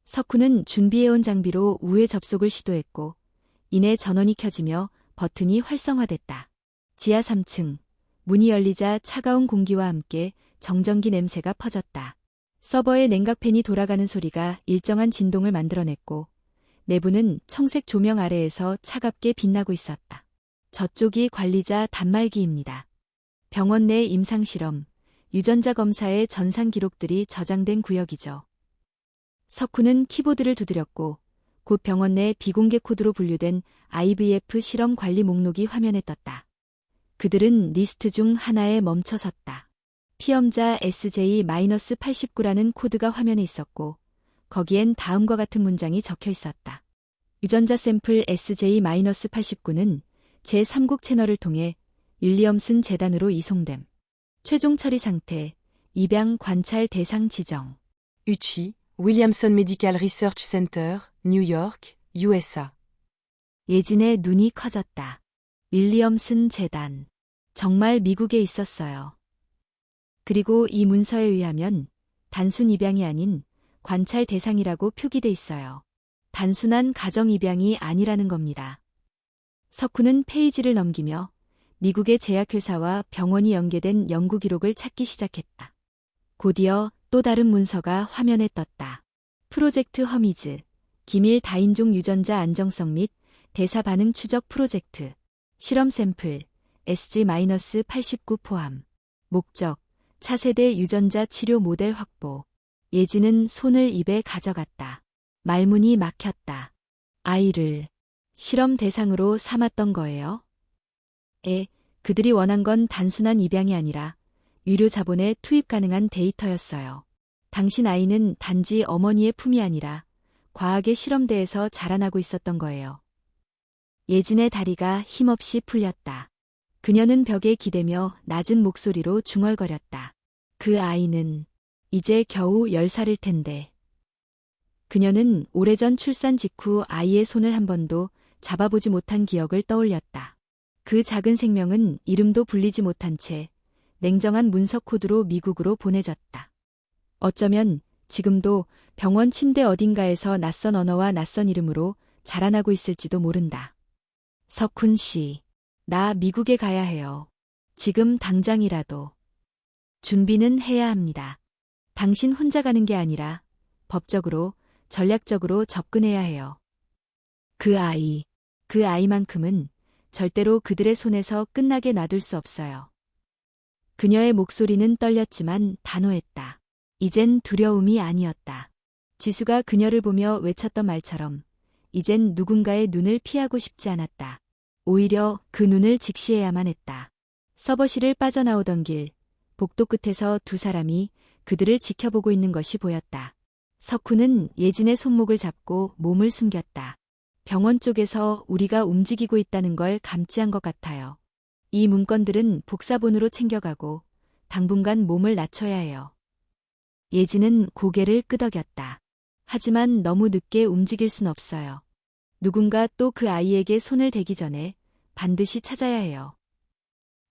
석훈은 준비해온 장비로 우회 접속을 시도했고 이내 전원이 켜지며 버튼이 활성화됐다. 지하 3층. 문이 열리자 차가운 공기와 함께 정전기 냄새가 퍼졌다. 서버의 냉각팬이 돌아가는 소리가 일정한 진동을 만들어냈고 내부는 청색 조명 아래에서 차갑게 빛나고 있었다. 저쪽이 관리자 단말기입니다. 병원 내 임상실험, 유전자 검사의 전산 기록들이 저장된 구역이죠. 석훈은 키보드를 두드렸고 곧 병원 내 비공개 코드로 분류된 IVF 실험 관리 목록이 화면에 떴다. 그들은 리스트 중 하나에 멈춰섰다. 피험자 SJ-89라는 코드가 화면에 있었고 거기엔 다음과 같은 문장이 적혀 있었다. 유전자 샘플 SJ-89는 제3국 채널을 통해 윌리엄슨 재단으로 이송됨. 최종 처리 상태, 입양 관찰 대상 지정. UCHI, Williamson Medical Research Center, 뉴욕, USA. 예진의 눈이 커졌다. 윌리엄슨 재단. 정말 미국에 있었어요. 그리고 이 문서에 의하면 단순 입양이 아닌 관찰 대상이라고 표기돼 있어요. 단순한 가정 입양이 아니라는 겁니다. 석훈은 페이지를 넘기며 미국의 제약회사와 병원이 연계된 연구 기록을 찾기 시작했다. 곧이어 또 다른 문서가 화면에 떴다. 프로젝트 허미즈, 기밀 다인종 유전자 안정성 및 대사 반응 추적 프로젝트, 실험 샘플, SG-89 포함, 목적, 차세대 유전자 치료 모델 확보. 예진은 손을 입에 가져갔다. 말문이 막혔다. 아이를 실험 대상으로 삼았던 거예요? 그들이 원한 건 단순한 입양이 아니라 유료 자본에 투입 가능한 데이터였어요. 당신 아이는 단지 어머니의 품이 아니라 과학의 실험대에서 자라나고 있었던 거예요. 예진의 다리가 힘없이 풀렸다. 그녀는 벽에 기대며 낮은 목소리로 중얼거렸다. 그 아이는 이제 겨우 10살일 텐데. 그녀는 오래전 출산 직후 아이의 손을 한 번도 잡아보지 못한 기억을 떠올렸다. 그 작은 생명은 이름도 불리지 못한 채 냉정한 문서 코드로 미국으로 보내졌다. 어쩌면 지금도 병원 침대 어딘가에서 낯선 언어와 낯선 이름으로 자라나고 있을지도 모른다. 석훈 씨, 나 미국에 가야 해요. 지금 당장이라도. 준비는 해야 합니다. 당신 혼자 가는 게 아니라 법적으로, 전략적으로 접근해야 해요. 그 아이만큼은 절대로 그들의 손에서 끝나게 놔둘 수 없어요. 그녀의 목소리는 떨렸지만 단호했다. 이젠 두려움이 아니었다. 지수가 그녀를 보며 외쳤던 말처럼 이젠 누군가의 눈을 피하고 싶지 않았다. 오히려 그 눈을 직시해야만 했다. 서버실을 빠져나오던 길, 복도 끝에서 두 사람이 그들을 지켜보고 있는 것이 보였다. 석훈은 예진의 손목을 잡고 몸을 숨겼다. 병원 쪽에서 우리가 움직이고 있다는 걸 감지한 것 같아요. 이 문건들은 복사본으로 챙겨가고 당분간 몸을 낮춰야 해요. 예진은 고개를 끄덕였다. 하지만 너무 늦게 움직일 순 없어요. 누군가 또 그 아이에게 손을 대기 전에 반드시 찾아야 해요.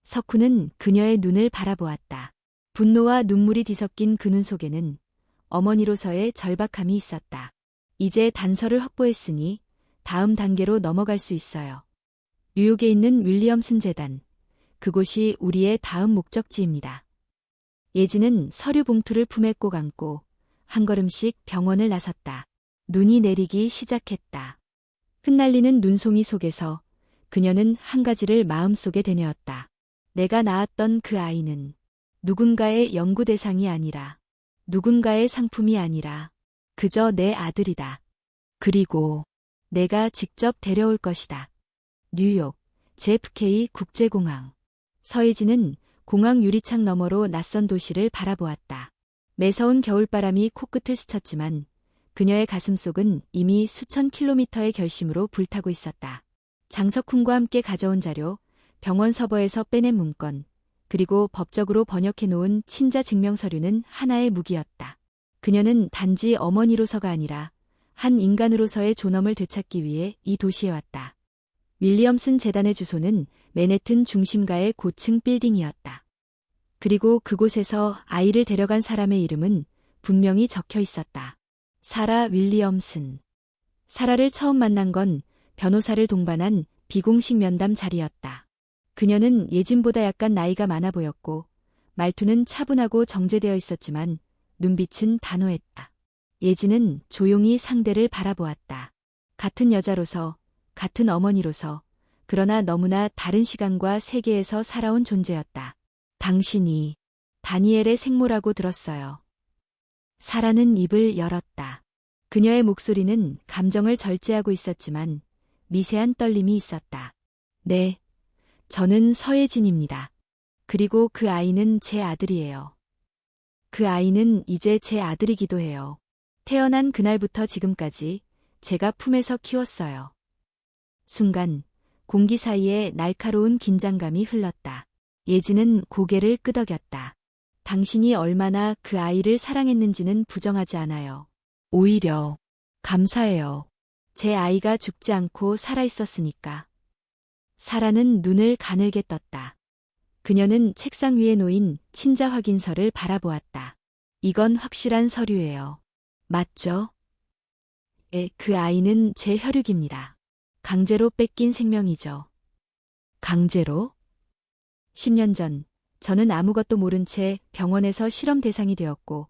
석훈은 그녀의 눈을 바라보았다. 분노와 눈물이 뒤섞인 그 눈 속에는 어머니로서의 절박함이 있었다. 이제 단서를 확보했으니 다음 단계로 넘어갈 수 있어요. 뉴욕에 있는 윌리엄슨 재단. 그곳이 우리의 다음 목적지입니다. 예진은 서류 봉투를 품에 꼭 안고 한 걸음씩 병원을 나섰다. 눈이 내리기 시작했다. 흩날리는 눈송이 속에서 그녀는 한 가지를 마음속에 되뇌었다. 내가 낳았던 그 아이는 누군가의 연구 대상이 아니라 누군가의 상품이 아니라 그저 내 아들이다. 그리고 내가 직접 데려올 것이다. 뉴욕, JFK 국제공항. 서예진은 공항 유리창 너머로 낯선 도시를 바라보았다. 매서운 겨울바람이 코끝을 스쳤지만 그녀의 가슴속은 이미 수천 킬로미터의 결심으로 불타고 있었다. 장석훈과 함께 가져온 자료, 병원 서버에서 빼낸 문건, 그리고 법적으로 번역해 놓은 친자 증명서류는 하나의 무기였다. 그녀는 단지 어머니로서가 아니라 한 인간으로서의 존엄을 되찾기 위해 이 도시에 왔다. 윌리엄슨 재단의 주소는 맨해튼 중심가의 고층 빌딩이었다. 그리고 그곳에서 아이를 데려간 사람의 이름은 분명히 적혀 있었다. 사라 윌리엄슨. 사라를 처음 만난 건 변호사를 동반한 비공식 면담 자리였다. 그녀는 예진보다 약간 나이가 많아 보였고 말투는 차분하고 정제되어 있었지만 눈빛은 단호했다. 예진은 조용히 상대를 바라보았다. 같은 여자로서, 같은 어머니로서, 그러나 너무나 다른 시간과 세계에서 살아온 존재였다. 당신이 다니엘의 생모라고 들었어요. 사라는 입을 열었다. 그녀의 목소리는 감정을 절제하고 있었지만 미세한 떨림이 있었다. 네, 저는 서예진입니다. 그리고 그 아이는 제 아들이에요. 그 아이는 이제 제 아들이기도 해요. 태어난 그날부터 지금까지 제가 품에서 키웠어요. 순간 공기 사이에 날카로운 긴장감이 흘렀다. 예진은 고개를 끄덕였다. 당신이 얼마나 그 아이를 사랑했는지는 부정하지 않아요. 오히려 감사해요. 제 아이가 죽지 않고 살아있었으니까. 사라는 눈을 가늘게 떴다. 그녀는 책상 위에 놓인 친자 확인서를 바라보았다. 이건 확실한 서류예요. 맞죠? 그 아이는 제 혈육입니다. 강제로 뺏긴 생명이죠. 강제로? 10년 전, 저는 아무것도 모른 채 병원에서 실험 대상이 되었고,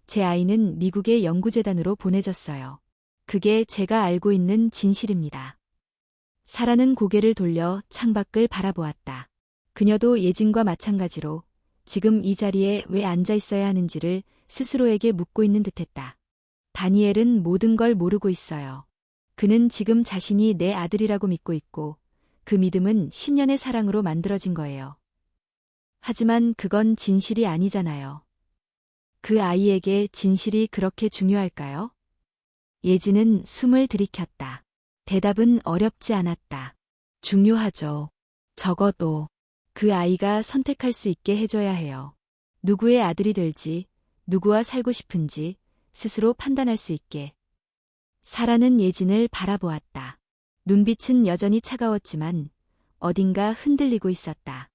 제 아이는 미국의 연구재단으로 보내졌어요. 그게 제가 알고 있는 진실입니다. 사라는 고개를 돌려 창밖을 바라보았다. 그녀도 예진과 마찬가지로 지금 이 자리에 왜 앉아 있어야 하는지를 스스로에게 묻고 있는 듯했다. 다니엘은 모든 걸 모르고 있어요. 그는 지금 자신이 내 아들이라고 믿고 있고 그 믿음은 10년의 사랑으로 만들어진 거예요. 하지만 그건 진실이 아니잖아요. 그 아이에게 진실이 그렇게 중요할까요? 예진은 숨을 들이켰다. 대답은 어렵지 않았다. 중요하죠. 적어도 그 아이가 선택할 수 있게 해줘야 해요. 누구의 아들이 될지, 누구와 살고 싶은지 스스로 판단할 수 있게. 사라는 예진을 바라보았다. 눈빛은 여전히 차가웠지만 어딘가 흔들리고 있었다.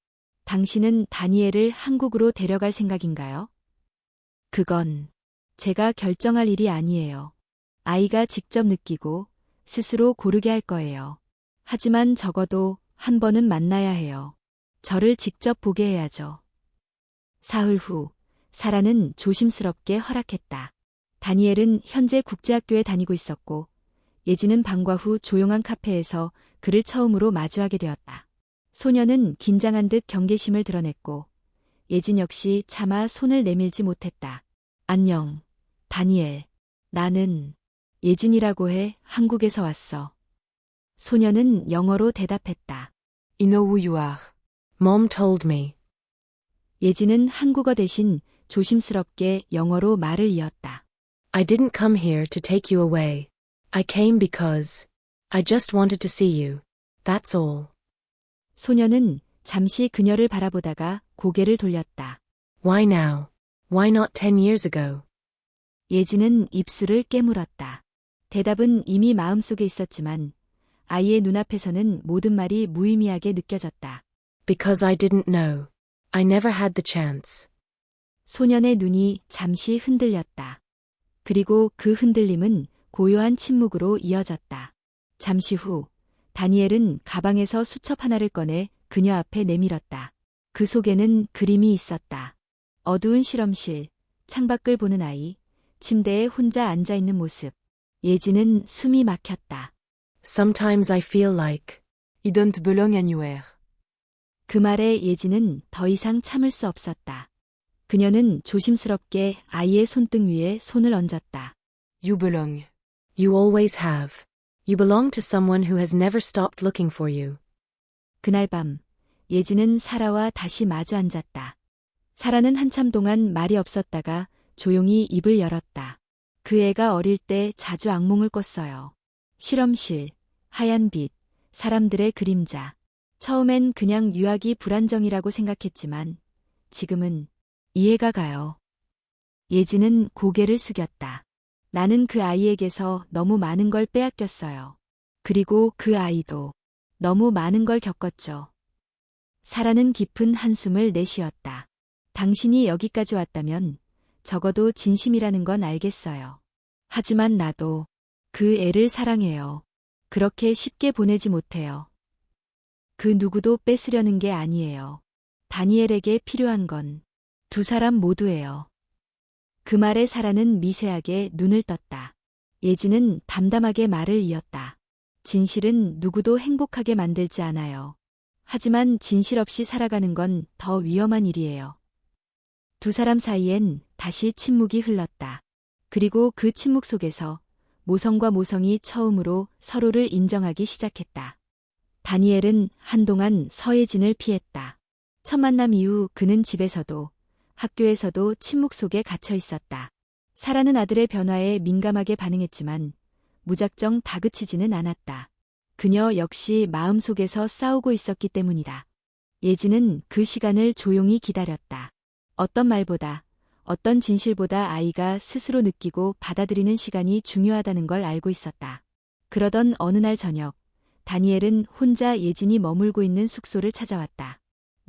당신은 다니엘을 한국으로 데려갈 생각인가요? 그건 제가 결정할 일이 아니에요. 아이가 직접 느끼고 스스로 고르게 할 거예요. 하지만 적어도 한 번은 만나야 해요. 저를 직접 보게 해야죠. 사흘 후, 사라는 조심스럽게 허락했다. 다니엘은 현재 국제학교에 다니고 있었고, 예진은 방과 후 조용한 카페에서 그를 처음으로 마주하게 되었다. 소녀는 긴장한 듯 경계심을 드러냈고, 예진 역시 차마 손을 내밀지 못했다. 안녕, 다니엘. 나는 예진이라고 해. 한국에서 왔어. 소녀는 영어로 대답했다. I know who you are. Mom told me. 예진은 한국어 대신 조심스럽게 영어로 말을 이었다. I didn't come here to take you away. I came because I just wanted to see you. That's all. 소녀는 잠시 그녀를 바라보다가 고개를 돌렸다. Why now? Why not 10 years ago? 예진은 입술을 깨물었다. 대답은 이미 마음속에 있었지만 아이의 눈앞에서는 모든 말이 무의미하게 느껴졌다. Because I didn't know. I never had the chance. 소년의 눈이 잠시 흔들렸다. 그리고 그 흔들림은 고요한 침묵으로 이어졌다. 잠시 후 다니엘은 가방에서 수첩 하나를 꺼내 그녀 앞에 내밀었다. 그 속에는 그림이 있었다. 어두운 실험실, 창밖을 보는 아이, 침대에 혼자 앉아있는 모습. 예진은 숨이 막혔다. Sometimes I feel like I don't belong anywhere. 그 말에 예진은 더 이상 참을 수 없었다. 그녀는 조심스럽게 아이의 손등 위에 손을 얹었다. You belong. You always have. You belong to someone who has never stopped looking for you. 그날 밤, 예진은 사라와 다시 마주 앉았다. 사라는 한참 동안 말이 없었다가 조용히 입을 열었다. 그 애가 어릴 때 자주 악몽을 꿨어요. 실험실, 하얀 빛, 사람들의 그림자. 처음엔 그냥 유아기 불안정이라고 생각했지만 지금은 이해가 가요. 예진은 고개를 숙였다. 나는 그 아이에게서 너무 많은 걸 빼앗겼어요. 그리고 그 아이도 너무 많은 걸 겪었죠. 사라는 깊은 한숨을 내쉬었다. 당신이 여기까지 왔다면 적어도 진심이라는 건 알겠어요. 하지만 나도 그 애를 사랑해요. 그렇게 쉽게 보내지 못해요. 그 누구도 뺏으려는 게 아니에요. 다니엘에게 필요한 건 두 사람 모두예요. 그 말에 사라는 미세하게 눈을 떴다. 예진은 담담하게 말을 이었다. 진실은 누구도 행복하게 만들지 않아요. 하지만 진실 없이 살아가는 건 더 위험한 일이에요. 두 사람 사이엔 다시 침묵이 흘렀다. 그리고 그 침묵 속에서 모성과 모성이 처음으로 서로를 인정하기 시작했다. 다니엘은 한동안 서예진을 피했다. 첫 만남 이후 그는 집에서도 학교에서도 침묵 속에 갇혀 있었다. 사라는 아들의 변화에 민감하게 반응했지만 무작정 다그치지는 않았다. 그녀 역시 마음속에서 싸우고 있었기 때문이다. 예진은 그 시간을 조용히 기다렸다. 어떤 말보다, 어떤 진실보다 아이가 스스로 느끼고 받아들이는 시간이 중요하다는 걸 알고 있었다. 그러던 어느 날 저녁, 다니엘은 혼자 예진이 머물고 있는 숙소를 찾아왔다.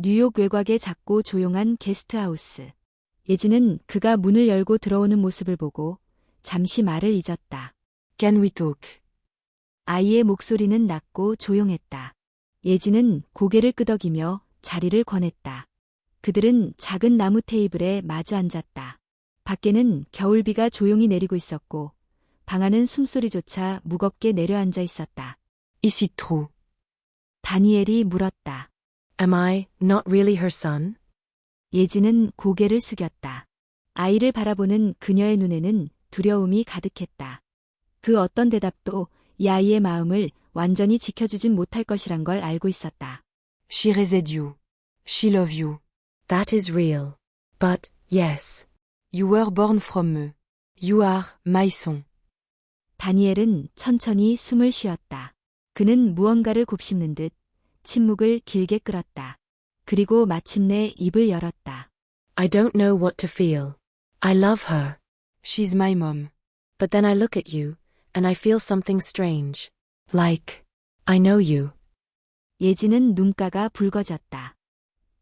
뉴욕 외곽의 작고 조용한 게스트하우스. 예진은 그가 문을 열고 들어오는 모습을 보고 잠시 말을 잊었다. Can we talk? 아이의 목소리는 낮고 조용했다. 예진은 고개를 끄덕이며 자리를 권했다. 그들은 작은 나무 테이블에 마주 앉았다. 밖에는 겨울비가 조용히 내리고 있었고 방 안은 숨소리조차 무겁게 내려앉아 있었다. Is it true? 다니엘이 물었다. Am I not really her son? 예진은 고개를 숙였다. 아이를 바라보는 그녀의 눈에는 두려움이 가득했다. 그 어떤 대답도 이 아이의 마음을 완전히 지켜주진 못할 것이란 걸 알고 있었다. She raised you. She loved you. That is real. But, yes. You were born from me. You are my son. 다니엘은 천천히 숨을 쉬었다. 그는 무언가를 곱씹는 듯 침묵을 길게 끌었다. 그리고 마침내 입을 열었다. I don't know what to feel. I love her. She's my mom. But then I look at you, and I feel something strange. Like, I know you. 예진은 눈가가 붉어졌다.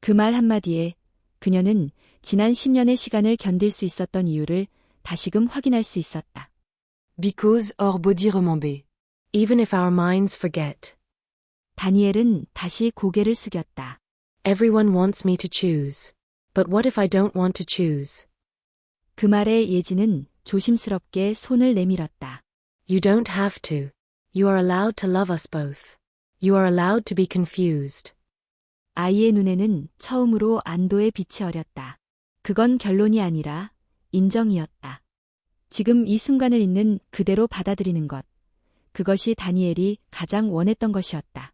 그 말 한마디에 그녀는 지난 10년의 시간을 견딜 수 있었던 이유를 다시금 확인할 수 있었다. Because our body remember. Even if our minds forget. 다니엘은 다시 고개를 숙였다. Everyone wants me to choose. But what if I don't want to choose? 그 말에 예진은 조심스럽게 손을 내밀었다. You don't have to. You are allowed to love us both. You are allowed to be confused. 아이의 눈에는 처음으로 안도의 빛이 어렸다. 그건 결론이 아니라 인정이었다. 지금 이 순간을 있는 그대로 받아들이는 것. 그것이 다니엘이 가장 원했던 것이었다.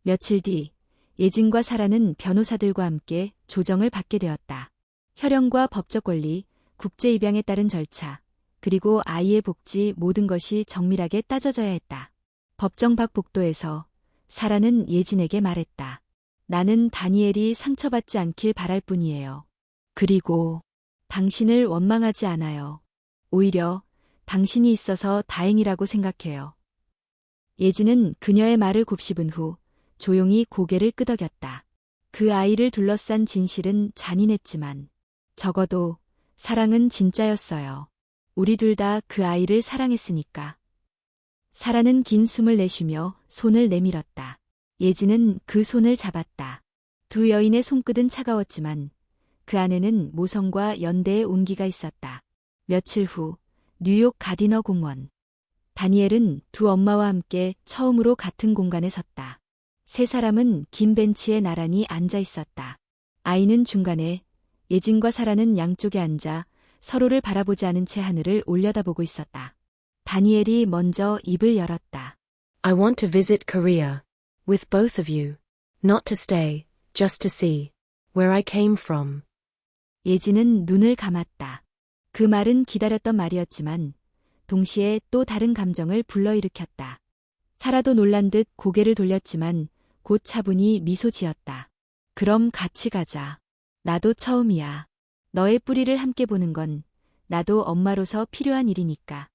며칠 뒤 예진과 사라는 변호사들과 함께 조정을 받게 되었다. 혈연과 법적 권리, 국제 입양에 따른 절차, 그리고 아이의 복지 모든 것이 정밀하게 따져져야 했다. 법정 밖 복도에서 사라는 예진에게 말했다. 나는 다니엘이 상처받지 않길 바랄 뿐이에요. 그리고 당신을 원망하지 않아요. 오히려 당신이 있어서 다행이라고 생각해요. 예진은 그녀의 말을 곱씹은 후 조용히 고개를 끄덕였다. 그 아이를 둘러싼 진실은 잔인했지만 적어도 사랑은 진짜였어요. 우리 둘 다 그 아이를 사랑했으니까. 사라는 긴 숨을 내쉬며 손을 내밀었다. 예진은 그 손을 잡았다. 두 여인의 손끝은 차가웠지만 그 안에는 모성과 연대의 온기가 있었다. 며칠 후 뉴욕 가디너 공원. 다니엘은 두 엄마와 함께 처음으로 같은 공간에 섰다. 세 사람은 긴 벤치에 나란히 앉아 있었다. 아이는 중간에, 예진과 사라는 양쪽에 앉아 서로를 바라보지 않은 채 하늘을 올려다보고 있었다. 다니엘이 먼저 입을 열었다. I want to visit Korea. With both of you. Not to stay, just to see. Where I came from. 예진은 눈을 감았다. 그 말은 기다렸던 말이었지만 동시에 또 다른 감정을 불러일으켰다. 사라도 놀란 듯 고개를 돌렸지만 곧 차분히 미소 지었다. 그럼 같이 가자. 나도 처음이야. 너의 뿌리를 함께 보는 건 나도 엄마로서 필요한 일이니까.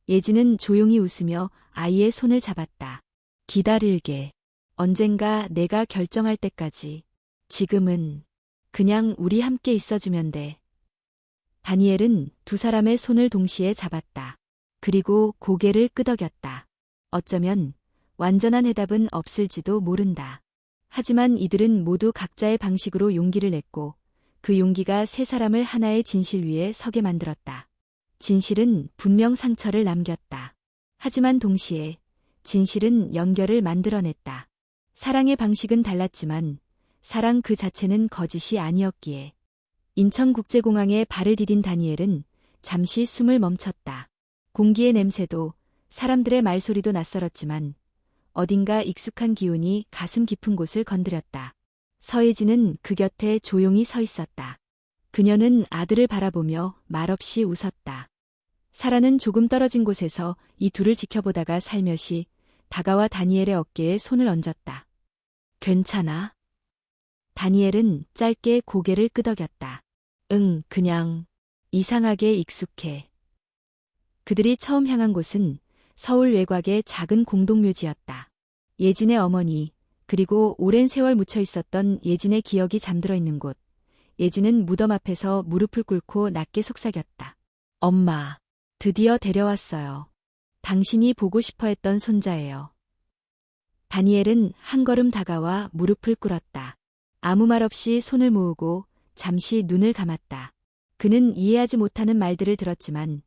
예진은 조용히 웃으며 아이의 손을 잡았다. 기다릴게. 언젠가 내가 결정할 때까지. 지금은 그냥 우리 함께 있어주면 돼. 다니엘은 두 사람의 손을 동시에 잡았다. 그리고 고개를 끄덕였다. 어쩌면 완전한 해답은 없을지도 모른다. 하지만 이들은 모두 각자의 방식으로 용기를 냈고 그 용기가 세 사람을 하나의 진실 위에 서게 만들었다. 진실은 분명 상처를 남겼다. 하지만 동시에 진실은 연결을 만들어냈다. 사랑의 방식은 달랐지만 사랑 그 자체는 거짓이 아니었기에. 인천국제공항에 발을 디딘 다니엘은 잠시 숨을 멈췄다. 공기의 냄새도 사람들의 말소리도 낯설었지만 어딘가 익숙한 기운이 가슴 깊은 곳을 건드렸다. 서예진은 그 곁에 조용히 서 있었다. 그녀는 아들을 바라보며 말없이 웃었다. 사라는 조금 떨어진 곳에서 이 둘을 지켜보다가 살며시 다가와 다니엘의 어깨에 손을 얹었다. 괜찮아? 다니엘은 짧게 고개를 끄덕였다. 응, 그냥 이상하게 익숙해. 그들이 처음 향한 곳은 서울 외곽의 작은 공동묘지였다. 예진의 어머니, 그리고 오랜 세월 묻혀 있었던 예진의 기억이 잠들어 있는 곳. 예진은 무덤 앞에서 무릎을 꿇고 낮게 속삭였다. 엄마, 드디어 데려왔어요. 당신이 보고 싶어 했던 손자예요. 다니엘은 한 걸음 다가와 무릎을 꿇었다. 아무 말 없이 손을 모으고 잠시 눈을 감았다. 그는 이해하지 못하는 말들을 들었지만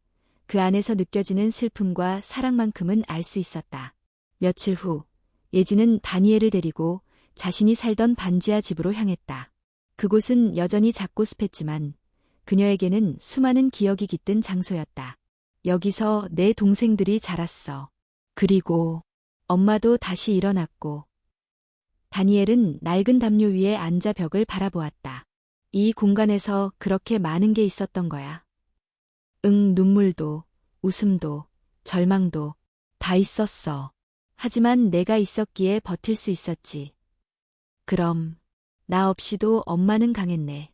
그 안에서 느껴지는 슬픔과 사랑만큼은 알 수 있었다. 며칠 후 예진은 다니엘을 데리고 자신이 살던 반지하 집으로 향했다. 그곳은 여전히 작고 습했지만 그녀에게는 수많은 기억이 깃든 장소였다. 여기서 내 동생들이 자랐어. 그리고 엄마도 다시 일어났고. 다니엘은 낡은 담요 위에 앉아 벽을 바라보았다. 이 공간에서 그렇게 많은 게 있었던 거야. 응, 눈물도, 웃음도, 절망도 다 있었어. 하지만 내가 있었기에 버틸 수 있었지. 그럼 나 없이도 엄마는 강했네.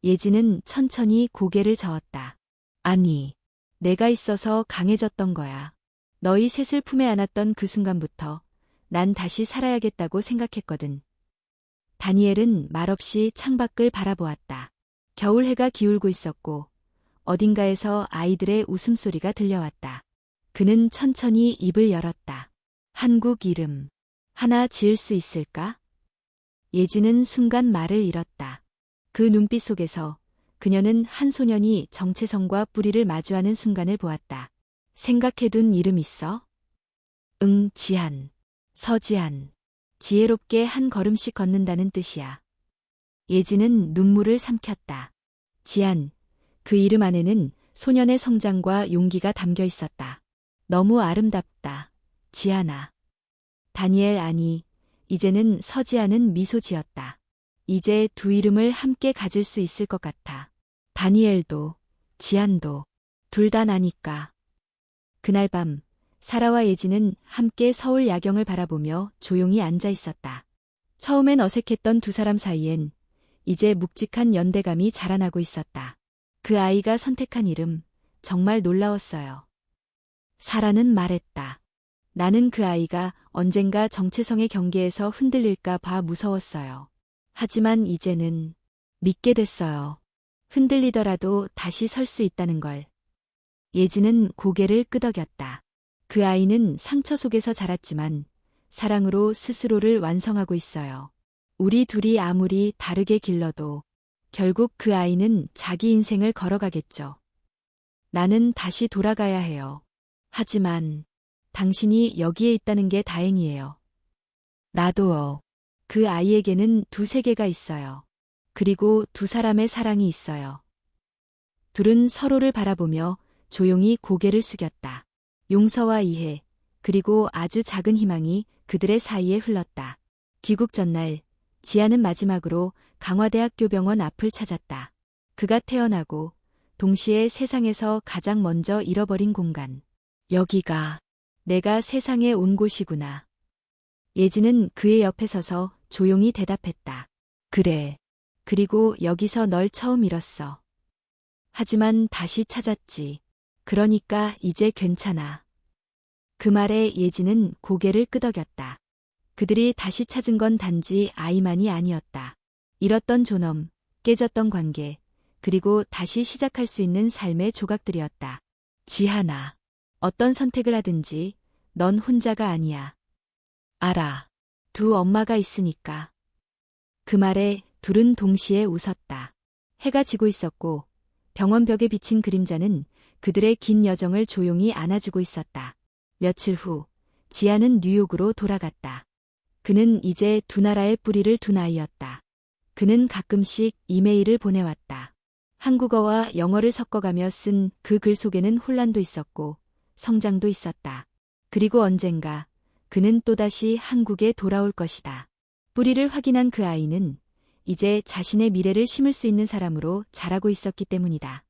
예진은 천천히 고개를 저었다. 아니, 내가 있어서 강해졌던 거야. 너희 셋을 품에 안았던 그 순간부터 난 다시 살아야겠다고 생각했거든. 다니엘은 말없이 창밖을 바라보았다. 겨울 해가 기울고 있었고 어딘가에서 아이들의 웃음소리가 들려왔다. 그는 천천히 입을 열었다. 한국 이름 하나 지을 수 있을까? 예진은 순간 말을 잃었다. 그 눈빛 속에서 그녀는 한 소년이 정체성과 뿌리를 마주하는 순간을 보았다. 생각해둔 이름 있어? 응, 지한. 서지한. 지혜롭게 한 걸음씩 걷는다는 뜻이야. 예진은 눈물을 삼켰다. 지한. 그 이름 안에는 소년의 성장과 용기가 담겨 있었다. 너무 아름답다. 지한아. 다니엘 아니, 이제는 서지한은 미소 지었다. 이제 두 이름을 함께 가질 수 있을 것 같아. 다니엘도, 지한도, 둘 다 나니까. 그날 밤, 사라와 예진은 함께 서울 야경을 바라보며 조용히 앉아 있었다. 처음엔 어색했던 두 사람 사이엔 이제 묵직한 연대감이 자라나고 있었다. 그 아이가 선택한 이름, 정말 놀라웠어요. 사라는 말했다. 나는 그 아이가 언젠가 정체성의 경계에서 흔들릴까 봐 무서웠어요. 하지만 이제는 믿게 됐어요. 흔들리더라도 다시 설 수 있다는 걸. 예진은 고개를 끄덕였다. 그 아이는 상처 속에서 자랐지만 사랑으로 스스로를 완성하고 있어요. 우리 둘이 아무리 다르게 길러도 결국 그 아이는 자기 인생을 걸어가겠죠. 나는 다시 돌아가야 해요. 하지만 당신이 여기에 있다는 게 다행이에요. 나도요. 그 아이에게는 두 세계가 있어요. 그리고 두 사람의 사랑이 있어요. 둘은 서로를 바라보며 조용히 고개를 숙였다. 용서와 이해, 그리고 아주 작은 희망이 그들의 사이에 흘렀다. 귀국 전날, 지아는 마지막으로 강화대학교 병원 앞을 찾았다. 그가 태어나고 동시에 세상에서 가장 먼저 잃어버린 공간. 여기가 내가 세상에 온 곳이구나. 예지는 그의 옆에 서서 조용히 대답했다. 그래. 그리고 여기서 널 처음 잃었어. 하지만 다시 찾았지. 그러니까 이제 괜찮아. 그 말에 예지는 고개를 끄덕였다. 그들이 다시 찾은 건 단지 아이만이 아니었다. 잃었던 존엄, 깨졌던 관계, 그리고 다시 시작할 수 있는 삶의 조각들이었다. 지하나, 어떤 선택을 하든지 넌 혼자가 아니야. 알아. 두 엄마가 있으니까. 그 말에 둘은 동시에 웃었다. 해가 지고 있었고 병원 벽에 비친 그림자는 그들의 긴 여정을 조용히 안아주고 있었다. 며칠 후 지아는 뉴욕으로 돌아갔다. 그는 이제 두 나라의 뿌리를 둔 아이였다. 그는 가끔씩 이메일을 보내왔다. 한국어와 영어를 섞어가며 쓴 그 글 속에는 혼란도 있었고 성장도 있었다. 그리고 언젠가 그는 또다시 한국에 돌아올 것이다. 뿌리를 확인한 그 아이는 이제 자신의 미래를 심을 수 있는 사람으로 자라고 있었기 때문이다.